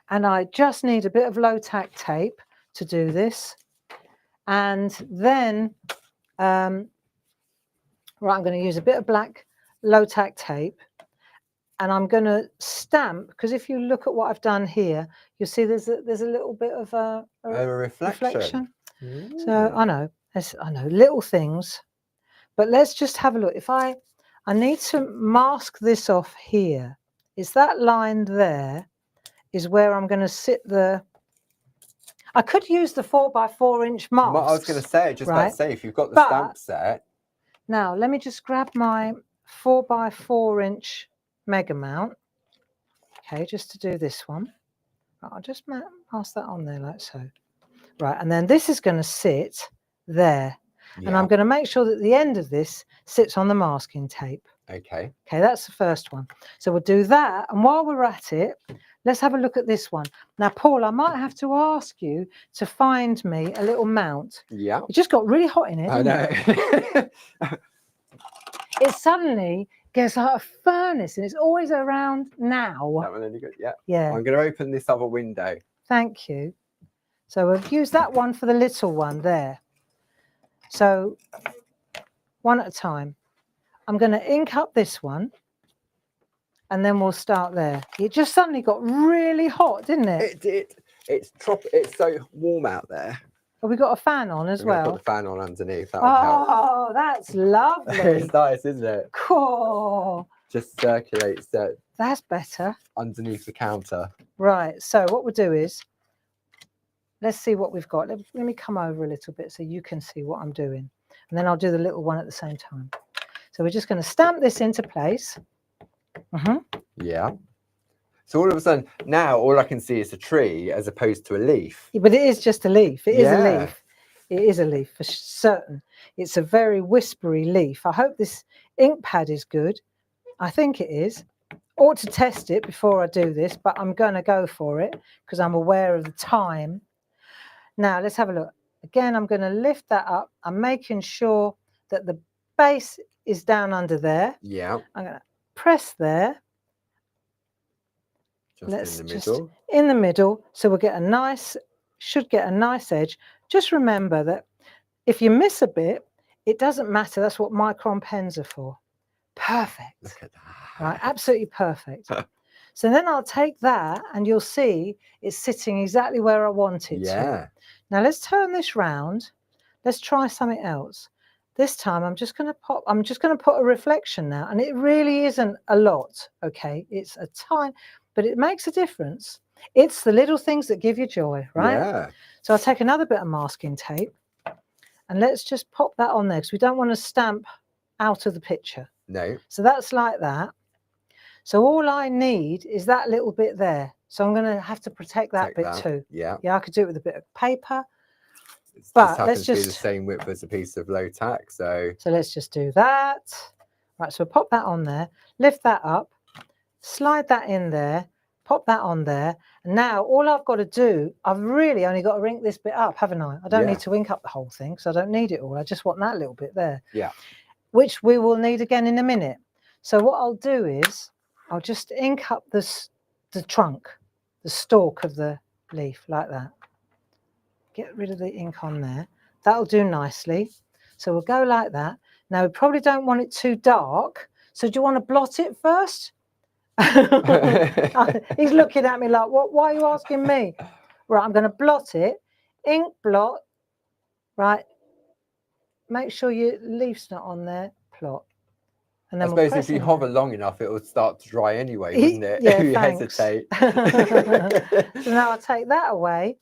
and I just need a bit of low tack tape to do this. And then Right, I'm going to use a bit of black low-tack tape, and I'm going to stamp, because if you look at what I've done here, you'll see there's a little bit of a reflection. So I know little things, but let's just have a look. If I need to mask this off here. It's that line there is where I'm going to sit the. I could use the 4x4-inch mask. I was going to say, about to say, if you've got the stamp set. Now let me just grab my 4x4-inch mega mount. Okay, just to do this one. I'll just pass that on there like so. Right, and then this is going to sit there. Yeah. And I'm going to make sure that the end of this sits on the masking tape. Okay. Okay, that's the first one. So we'll do that. And while we're at it, let's have a look at this one. Now, Paul, I might have to ask you to find me a little mount. Yeah. It just got really hot in here, didn't it? It suddenly gets like a furnace, and it's always around now. That one any good? Yeah. Yeah. I'm going to open this other window. Thank you. So we'll use that one for the little one there. So one at a time. I'm going to ink up this one, and then we'll start there. It just suddenly got really hot, didn't it? It did. It's so warm out there. Have we got a fan on as well? Put the fan on underneath. That would help. Oh, that's lovely. It's nice, isn't it? Cool. Just circulates that. That's better. Underneath the counter. Right. So what we'll do is, let's see what we've got. Let me come over a little bit so you can see what I'm doing. And then I'll do the little one at the same time. So we're just going to stamp this into place. Yeah. So all of a sudden, now all I can see is a tree as opposed to a leaf. Yeah, but it is just a leaf. It is a leaf. It is a leaf for certain. It's a very whispery leaf. I hope this ink pad is good. I think it is. Ought to test it before I do this, but I'm going to go for it because I'm aware of the time. Now, let's have a look. Again, I'm going to lift that up. I'm making sure that the base is down under there. Yeah. I'm going to press there. Just in the middle. So we'll get should get a nice edge. Just remember that if you miss a bit, it doesn't matter. That's what micron pens are for. Perfect. Look at that. Right, absolutely perfect. So then I'll take that and you'll see it's sitting exactly where I want it to. Now let's turn this round. Let's try something else. This time I'm just going to put a reflection now, and it really isn't a lot, okay? It's a tiny, but it makes a difference. It's the little things that give you joy, right? Yeah. So I'll take another bit of masking tape and let's just pop that on there because we don't want to stamp out of the picture. No. So that's like that. So all I need is that little bit there. So I'm going to have to protect that bit too. Yeah. Yeah, I could do it with a bit of paper. But let's just be the same width as a piece of low tack. So let's just do that. Right, so pop that on there, lift that up, slide that in there, pop that on there. And now all I've got to do, I've really only got to ink this bit up, haven't I? I don't need to ink up the whole thing, because I don't need it all. I just want that little bit there. Yeah. Which we will need again in a minute. So what I'll do is I'll just ink up the trunk, the stalk of the leaf like that. Get rid of the ink on there. That'll do nicely. So we'll go like that. Now we probably don't want it too dark. So do you want to blot it first? He's looking at me like, what? Why are you asking me? Right, I'm going to blot it. Ink blot. Right. Make sure your leaf's not on there. Plot. And then I suppose if you hover long enough, it will start to dry anyway, wouldn't it? Yeah, if you thanks. hesitate. So now I'll take that away.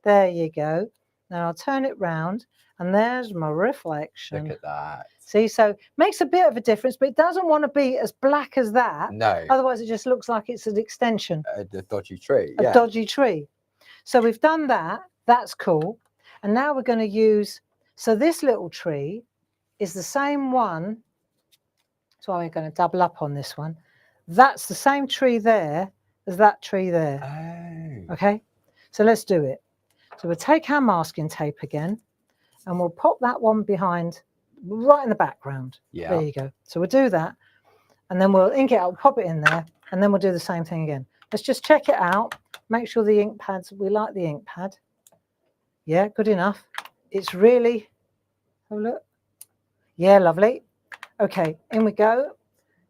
There you go. Now I'll turn it round, and there's my reflection. Look at that. See, so makes a bit of a difference, but it doesn't want to be as black as that. No. Otherwise, it just looks like it's an extension. A dodgy tree. A dodgy tree. So we've done that. That's cool. And now we're going to use, so this little tree is the same one. So we're going to double up on this one. That's the same tree there as that tree there. Oh. Okay. So let's do it. So we'll take our masking tape again, and we'll pop that one behind, right in the background. Yeah. There you go. So we'll do that, and then we'll ink it out, pop it in there, and then we'll do the same thing again. Let's just check it out. Make sure the ink pads, we like the ink pad. Yeah, good enough. It's really, have a look. Yeah, lovely. Okay, in we go.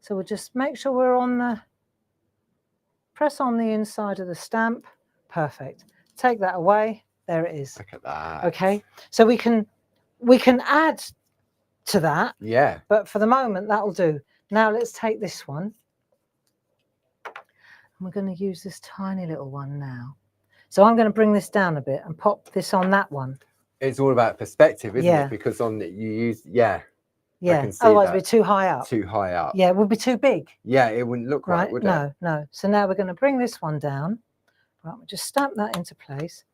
So we'll just make sure we're on the, press on the inside of the stamp. Perfect. Take that away. There it is. Look at that. Okay, so we can add to that. Yeah. But for the moment, that'll do. Now let's take this one. And we're going to use this tiny little one now. So I'm going to bring this down a bit and pop this on that one. It's all about perspective, isn't Yeah. it? Because on it you use, yeah. Yeah, otherwise we're too high up. Too high up. Yeah, it would be too big. Yeah, it wouldn't look right, would it? No, no. So now we're going to bring this one down. Right, we'll just stamp that into place.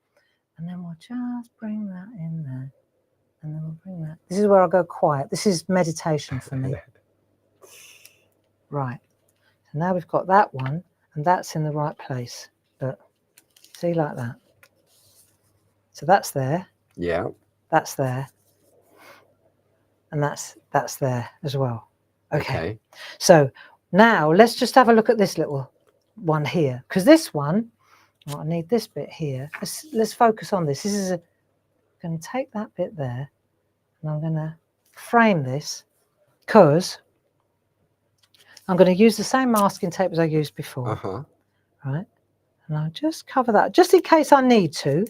And then we'll just bring that in there. And then we'll bring that. This is where I'll go quiet. This is meditation for me. Right. So now we've got that one, and that's in the right place. Look, see, like that. So that's there. Yeah. That's there. And that's there as well. Okay. So now let's just have a look at this little one here, because this one, well, I need this bit here. Let's focus on this. This is I'm going to take that bit there, and I'm going to frame this, because I'm going to use the same masking tape as I used before. Right, and I'll just cover that just in case I need to.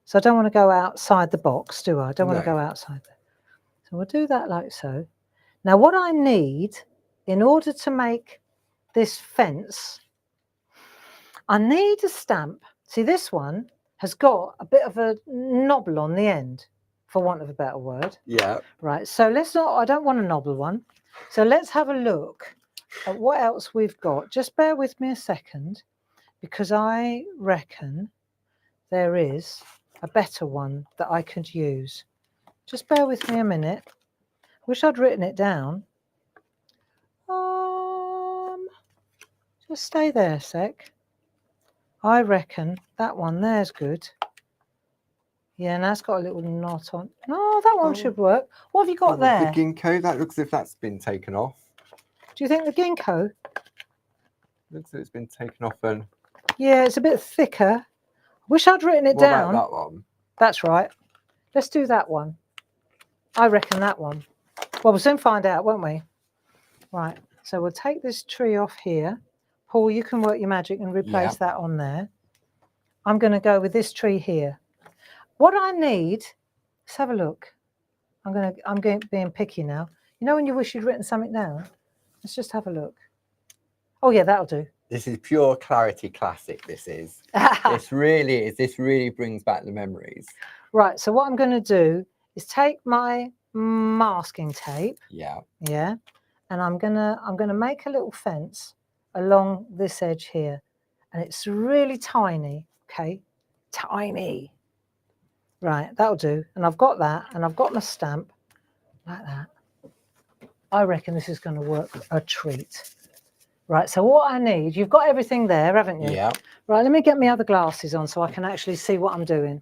So I don't want to go outside the box, do I? I don't want to go outside there. So we'll do that like so. Now what I need in order to make this fence, I need a stamp. See, this one has got a bit of a knobble on the end, for want of a better word. Yeah. Right, so let's not, I don't want a knobble one. So let's have a look at what else we've got. Just bear with me a second, because I reckon there is a better one that I could use. Just bear with me a minute. Wish I'd written it down. Just stay there a sec. I reckon that one there's good. Yeah, and that's got a little knot on. No, that one should work. What have you got there? The ginkgo, that looks as if that's been taken off. Do you think the ginkgo? Looks as if it's been taken off and... Yeah, it's a bit thicker. Wish I'd written it down. What about that one? That's right. Let's do that one. I reckon that one. Well, we'll soon find out, won't we? Right, so we'll take this tree off here. Paul, you can work your magic and replace that on there. I'm going to go with this tree here. What I need, let's have a look. I'm being picky now. You know when you wish you'd written something down? Let's just have a look. Oh yeah, that'll do. This is pure clarity classic, this is. This really brings back the memories. Right, so what I'm going to do is take my masking tape. Yeah. Yeah. And I'm gonna make a little fence along this edge here. And it's really tiny, okay? Tiny. Right, that'll do. And I've got that, and I've got my stamp like that. I reckon this is going to work a treat. Right, so what I need, you've got everything there, haven't you? Yeah. Right, let me get my other glasses on so I can actually see what I'm doing.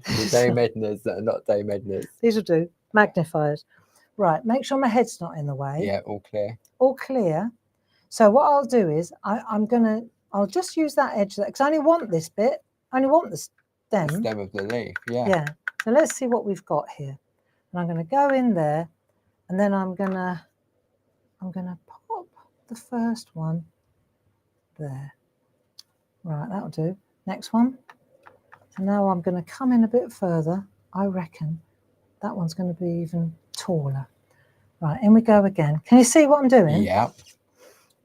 The day medners that are not day medners. These will do. Magnifiers. Right, make sure my head's not in the way. Yeah, all clear. All clear. So what I'll do is I'll just use that edge there, because I only want this bit. I only want the stem. The stem of the leaf, yeah. Yeah. So let's see what we've got here. And I'm going to go in there, and then I'm going to pop the first one there. Right, that'll do. Next one. So now I'm going to come in a bit further. I reckon that one's going to be even taller. Right, in we go again. Can you see what I'm doing? Yeah.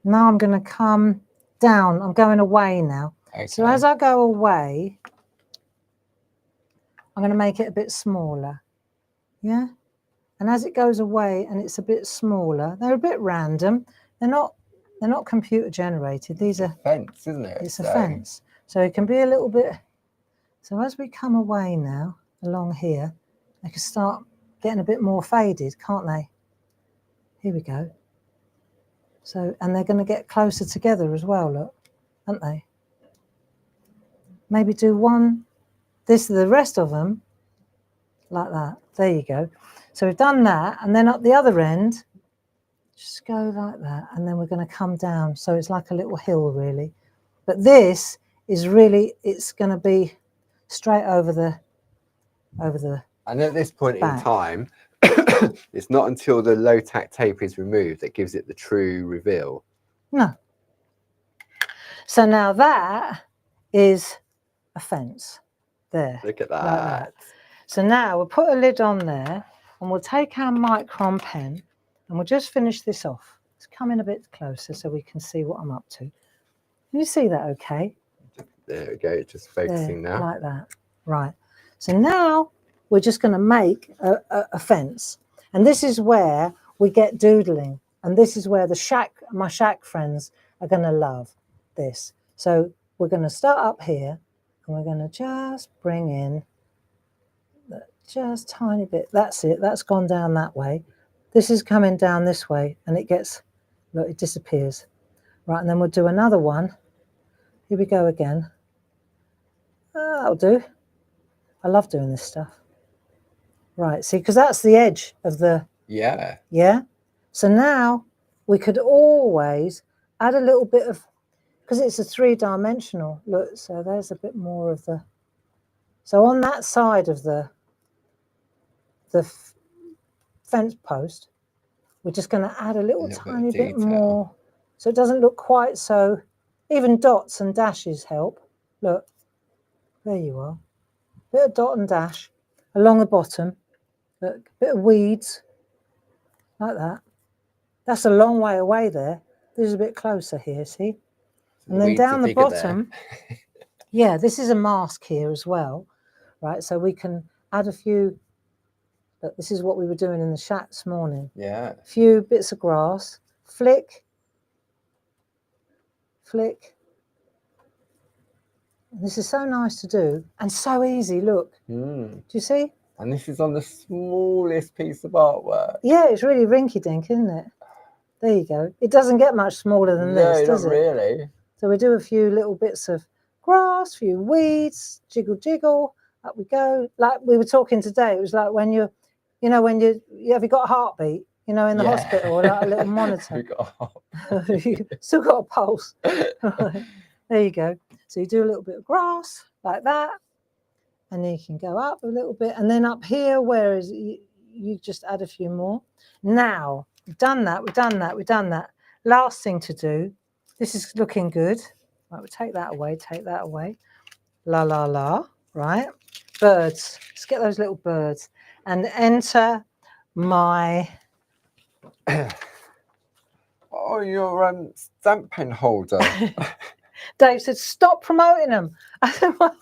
Now I'm going to come down. I'm going away now. Okay. So as I go away, I'm going to make it a bit smaller. Yeah. And as it goes away and it's a bit smaller, they're a bit random. They're not computer generated. These are fence, isn't it? It's a fence. So it can be a little bit. So as we come away now along here, they can start getting a bit more faded, can't they? Here we go. So, and they're going to get closer together as well, look, aren't they? Maybe do one, the rest of them, like that. There you go. So we've done that, and then up the other end, just go like that, and then we're going to come down. So it's like a little hill, really. But this is really, it's going to be straight over the And at this point back. in time, It's not until the low tack tape is removed that gives it the true reveal. No. So now that is a fence there. Look at that. Like that. So now we'll put a lid on there and we'll take our micron pen and we'll just finish this off. Let's come in a bit closer so we can see what I'm up to. Can you see that okay? There we go, just focusing there, now. Like that. Right. So now we're just going to make a fence. And this is where we get doodling. And this is where my shack friends are going to love this. So we're going to start up here and we're going to just bring in just tiny bit. That's it. That's gone down that way. This is coming down this way and it gets, look, it disappears. Right, and then we'll do another one. Here we go again. That'll do. I love doing this stuff. Right, see, because that's the edge of the... Yeah. Yeah? So now we could always add a little bit of... Because it's a three-dimensional. Look, so there's a bit more of the... So on that side of the fence post, we're just going to add a little tiny bit more. So it doesn't look quite so... Even dots and dashes help. Look, there you are. Bit of dot and dash along the bottom. Look, a bit of weeds, like that. That's a long way away there. This is a bit closer here, see? And then down the bottom, yeah, this is a mask here as well, right? So we can add a few, look, this is what we were doing in the shack this morning. Yeah. A few bits of grass, flick, flick. This is so nice to do and so easy, look. Do you see? And this is on the smallest piece of artwork. Yeah, it's really rinky-dink, isn't it? There you go. It doesn't get much smaller than this, does it? No, not really. So we do a few little bits of grass, a few weeds, jiggle, jiggle. Up we go. Like we were talking today, it was like when you have you got a heartbeat, in the hospital, or like a little monitor. You still got a pulse. Right. There you go. So you do a little bit of grass like that. And then you can go up a little bit. And then up here, whereas you just add a few more. Now, we've done that, we've done that, we've done that. Last thing to do, this is looking good. Right, we'll take that away, take that away. La, la, la, right? Birds, let's get those little birds. And enter my... Oh, your stamp pen holder. Dave said, stop promoting them. I said, well,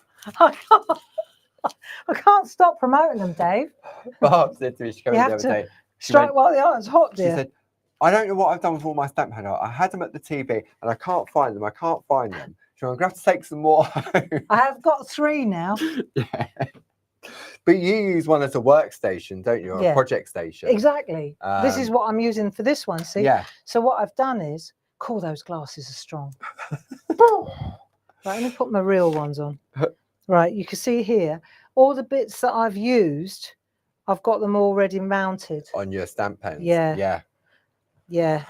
I can't stop promoting them, Dave. Barb said to me, she came in the other day. Strike while the iron's hot, dear. She said, I don't know what I've done with all my stamp pen. I had them at the TV and I can't find them. I can't find them. So I'm going to have to take some more home. I have got 3 now. Yeah. But you use one as a workstation, don't you? Or a project station. Exactly. This is what I'm using for this one, see? Yeah. So what I've done is, cool, those glasses are strong. Right, let me put my real ones on. Right, you can see here, all the bits that I've used, I've got them already mounted. On your stamp pens? Yeah. Yeah. Yeah.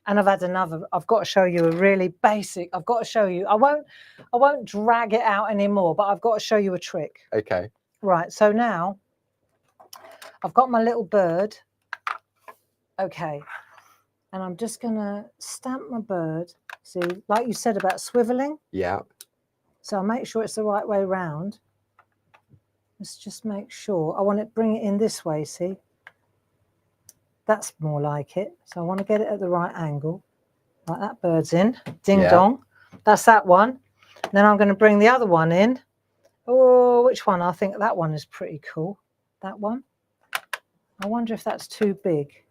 And I've had another, I've got to show you a really basic, I've got to show you, I won't drag it out anymore, but I've got to show you a trick. Okay. Right, so now I've got my little bird. Okay. And I'm just going to stamp my bird. See, like you said about swiveling. Yeah. So I'll make sure it's the right way round. Let's just make sure. I want to bring it in this way, see? That's more like it. So I want to get it at the right angle. Like that bird's in. Ding dong. That's that one. Then I'm going to bring the other one in. Oh, which one? I think that one is pretty cool. That one. I wonder if that's too big.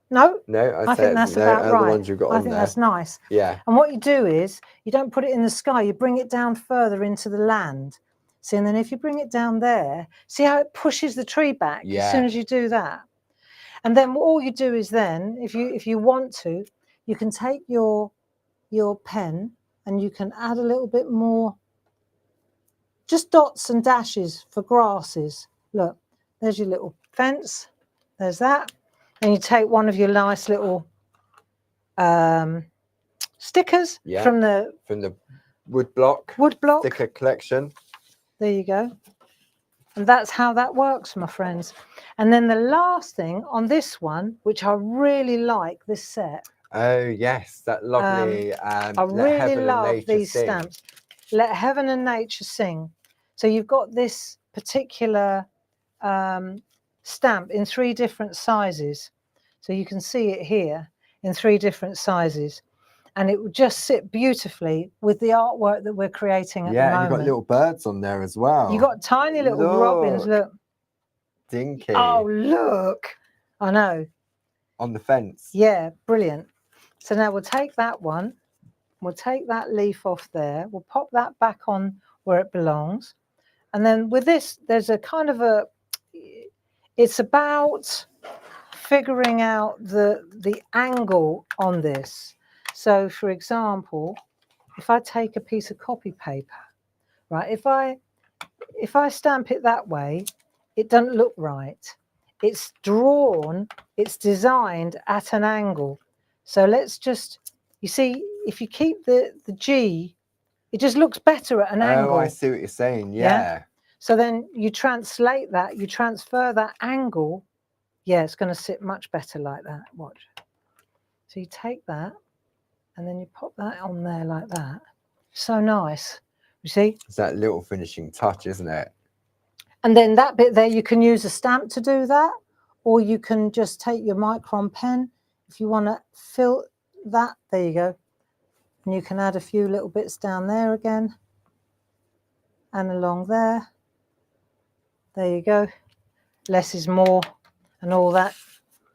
No, I think that's about right. The ones you've got I think that's nice. Yeah. And what you do is you don't put it in the sky, you bring it down further into the land. See, and then if you bring it down there, see how it pushes the tree back as soon as you do that. And then all you do is then, if you want to, you can take your pen and you can add a little bit more, just dots and dashes for grasses. Look, there's your little fence. There's that. And you take one of your nice little stickers from the wood block sticker collection. There you go. And that's how that works, my friends. And then the last thing on this one, which I really like this set. Oh, yes, that lovely I Let really Heaven and love Nature these Sing. stamps. Let Heaven and Nature Sing. So you've got this particular stamp in 3 different sizes. So you can see it here in 3 different sizes. And it would just sit beautifully with the artwork that we're creating at the moment. Yeah, and you've got little birds on there as well. You've got tiny little robins, look. Dinky. Oh, look. I know. On the fence. Yeah, brilliant. So now we'll take that one. We'll take that leaf off there. We'll pop that back on where it belongs. And then with this, there's a kind of a, it's about figuring out the angle on this. So for example, if I take a piece of copy paper, right, if I stamp it that way, it doesn't look right. It's drawn, it's designed at an angle. So let's just, you see, if you keep the G, it just looks better at an angle. Oh, I see what you're saying. Yeah. So then you translate that, you transfer that angle. Yeah, it's going to sit much better like that. Watch. So you take that and then you pop that on there like that. So nice. You see? It's that little finishing touch, isn't it? And then that bit there, you can use a stamp to do that, or you can just take your micron pen. If you want to fill that, there you go. And you can add a few little bits down there again. And along there. There you go. Less is more and all that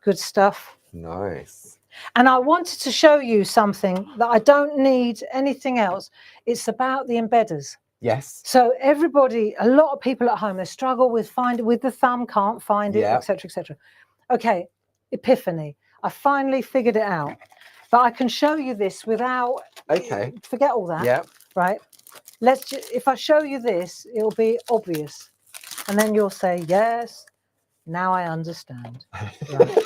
good stuff. Nice. And I wanted to show you something that I don't need anything else. It's about the embedders. Yes. So everybody, a lot of people at home, they struggle with finding, with the thumb, can't find it, etc., etc. Okay, epiphany. I finally figured it out. But I can show you this without, forget all that, right? Let's just, if I show you this, it'll be obvious. And then you'll say, yes, now I understand. Right.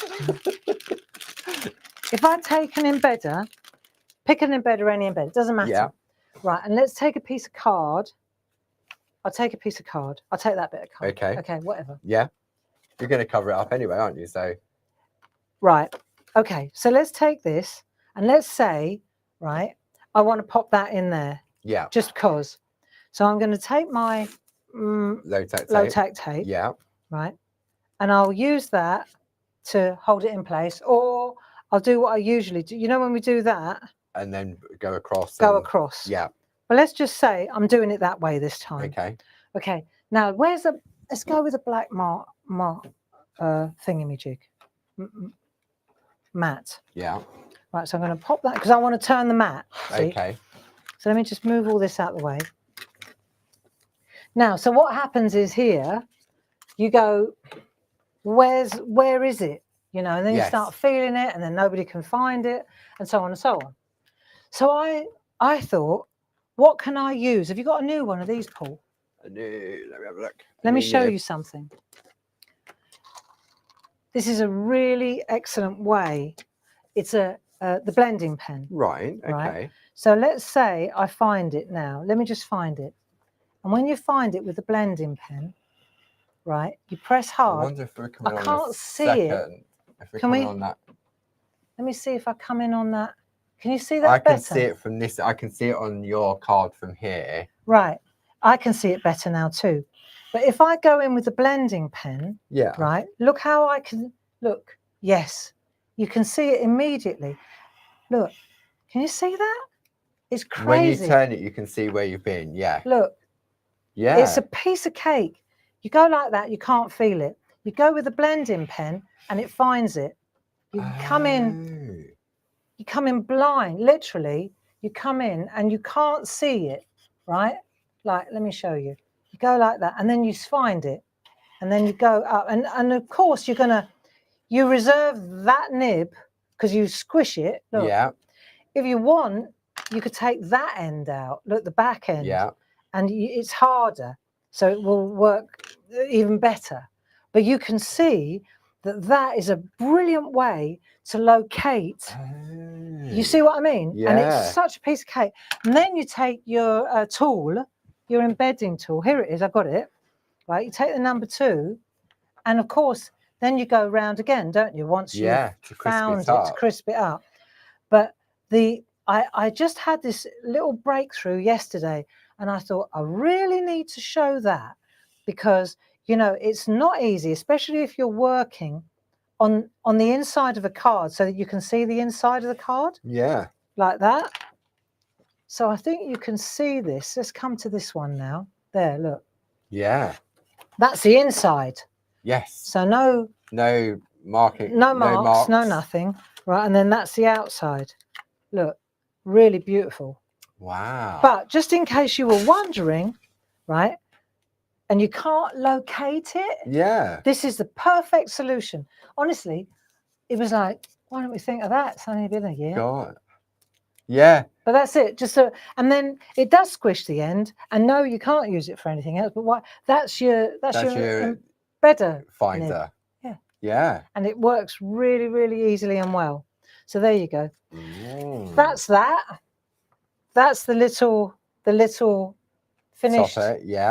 If I take an embedder, pick an embedder, any embedder, doesn't matter. Yeah. Right, and let's take a piece of card. I'll take a piece of card. I'll take that bit of card. Okay. Okay, whatever. Yeah. You're going to cover it up anyway, aren't you? So. Right. Okay, so let's take this and let's say, right, I want to pop that in there. Yeah. Just because. So I'm going to take my low-tack tape. Yeah. Right. And I'll use that to hold it in place, or I'll do what I usually do. You know, when we do that. And then go across. Go across. Yeah. But let's just say I'm doing it that way this time. Okay. Okay. Now, where's the, let's go with a black thingamajig. Mat. Yeah. Right, so I'm going to pop that because I want to turn the mat. See? Okay. So let me just move all this out of the way. Now, so what happens is here, you go, where is it? You know, and then you start feeling it and then nobody can find it and so on and so on. So I thought, what can I use? Have you got a new one of these, Paul? Let me have a look. Let me show you something. This is a really excellent way. It's the blending pen. Right, okay. Right? So let's say I find it now. Let me just find it. And when you find it with the blending pen, right, you press hard. I wonder if we're coming I on can't a see second. it. If we're Can coming we? on that. Let me see if I come in on that. Can you see that I can better? see it from this. I can see it on your card from here. Right. I can see it better now too. But if I go in with the blending pen, right, look how I can, look, yes, you can see it immediately. Look, can you see that? It's crazy. When you turn it, you can see where you've been, Look, yeah. It's a piece of cake. You go like that, you can't feel it. You go with a blending pen and it finds it. You come in blind, literally. You come in and you can't see it, right? Like, let me show you. You go like that and then you find it. And then you go up. And of course, you reserve that nib because you squish it. Look, if you want, you could take that end out. Look, the back end. And it's harder. So it will work even better. But you can see that that is a brilliant way to locate. You see what I mean? Yeah. And it's such a piece of cake. And then you take your tool, your embedding tool. Here it is. I've got it. right? You take the number 2, and of course, then you go round again, don't you? Once you've found it to crisp it up. But I just had this little breakthrough yesterday, and I thought I really need to show that, because you know it's not easy, especially if you're working on the inside of a card, so that you can see the inside of the card. Yeah. Like that. So I think you can see this. Let's come to this one now. There, look. Yeah. That's the inside. Yes. So no marking. No marks, no nothing. Right, and then that's the outside. Look, really beautiful. Wow. But just in case you were wondering, right, and you can't locate it, yeah, this is the perfect solution. Honestly, it was like, why don't we think of that? It's only been a year. God. Yeah. But that's it. Just so, and then it does squish the end. And no, you can't use it for anything else. But what? That's your embedder finder. Yeah. Yeah. And it works really, really easily and well. So there you go. That's that. That's the little finished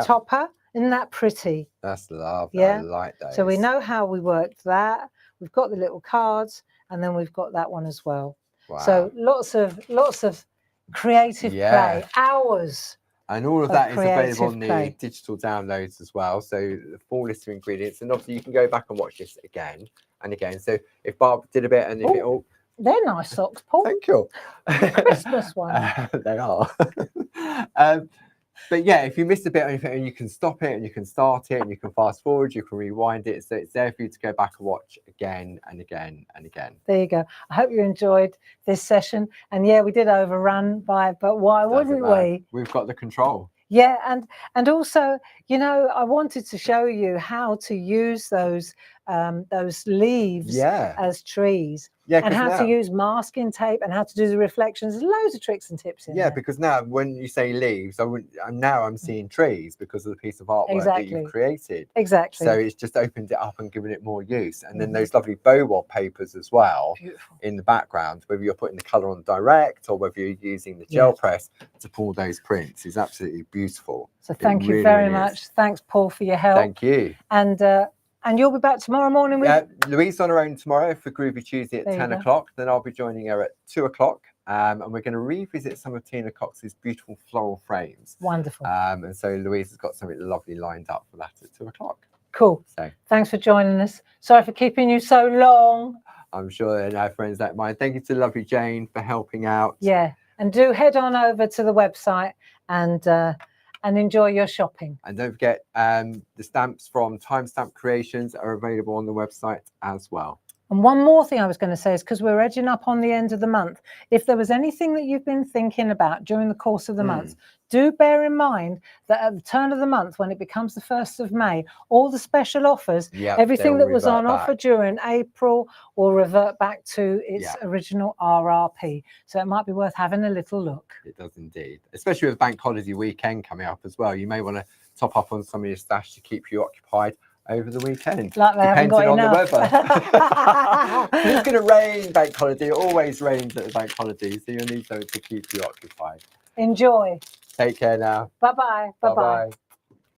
topper. Isn't that pretty? That's lovely. Yeah. I like those. So we know how we worked that. We've got the little cards, and then we've got that one as well. Wow. So lots of creative play, hours. And all of that is available on the digital downloads as well. So the full list of ingredients, and obviously you can go back and watch this again and again. So if Barb did a bit, and if it all, they're nice socks, Paul. Thank you. Christmas one. They are. But yeah, if you missed a bit or anything, and you can stop it, and you can start it, and you can fast forward, you can rewind it. So it's there for you to go back and watch again and again and again. There you go. I hope you enjoyed this session. And yeah, we did overrun by it, but why wouldn't we? We've got the control. Yeah, and also, you know, I wanted to show you how to use those leaves as trees. Yeah, and how to use masking tape and how to do the reflections. There's loads of tricks and tips in there. Yeah, because now when you say leaves, I'm seeing trees because of the piece of artwork that you've created. Exactly. So it's just opened it up and given it more use. And then those lovely Bow-wob papers as well. Beautiful. In the background, whether you're putting the colour on direct or whether you're using the gel press to pull those prints, is absolutely beautiful. So thank you very much. Thanks, Paul, for your help. Thank you. And you'll be back tomorrow morning with... Louise on her own tomorrow for Groovy Tuesday at 10 o'clock. Then I'll be joining her at 2 o'clock. And we're going to revisit some of Tina Cox's beautiful floral frames. Wonderful. And so Louise has got something lovely lined up for that at 2 o'clock. Cool. So thanks for joining us. Sorry for keeping you so long. I'm sure that our friends don't mind. Thank you to lovely Jane for helping out. Yeah. And do head on over to the website and enjoy your shopping. And don't forget, the stamps from Timestamp Creations are available on the website as well. And one more thing I was going to say is, because we're edging up on the end of the month, if there was anything that you've been thinking about during the course of the month, do bear in mind that at the turn of the month, when it becomes the 1st of May, all the special offers, everything that was on offer during April will revert back to its original RRP. So it might be worth having a little look. It does indeed, especially with Bank Holiday weekend coming up as well. You may want to top up on some of your stash to keep you occupied over the weekend, like depending on the weather. It's going to rain Bank Holiday. It always rains at the Bank Holiday, so you'll need something to keep you occupied. Enjoy. Take care now. Bye-bye. Bye-bye.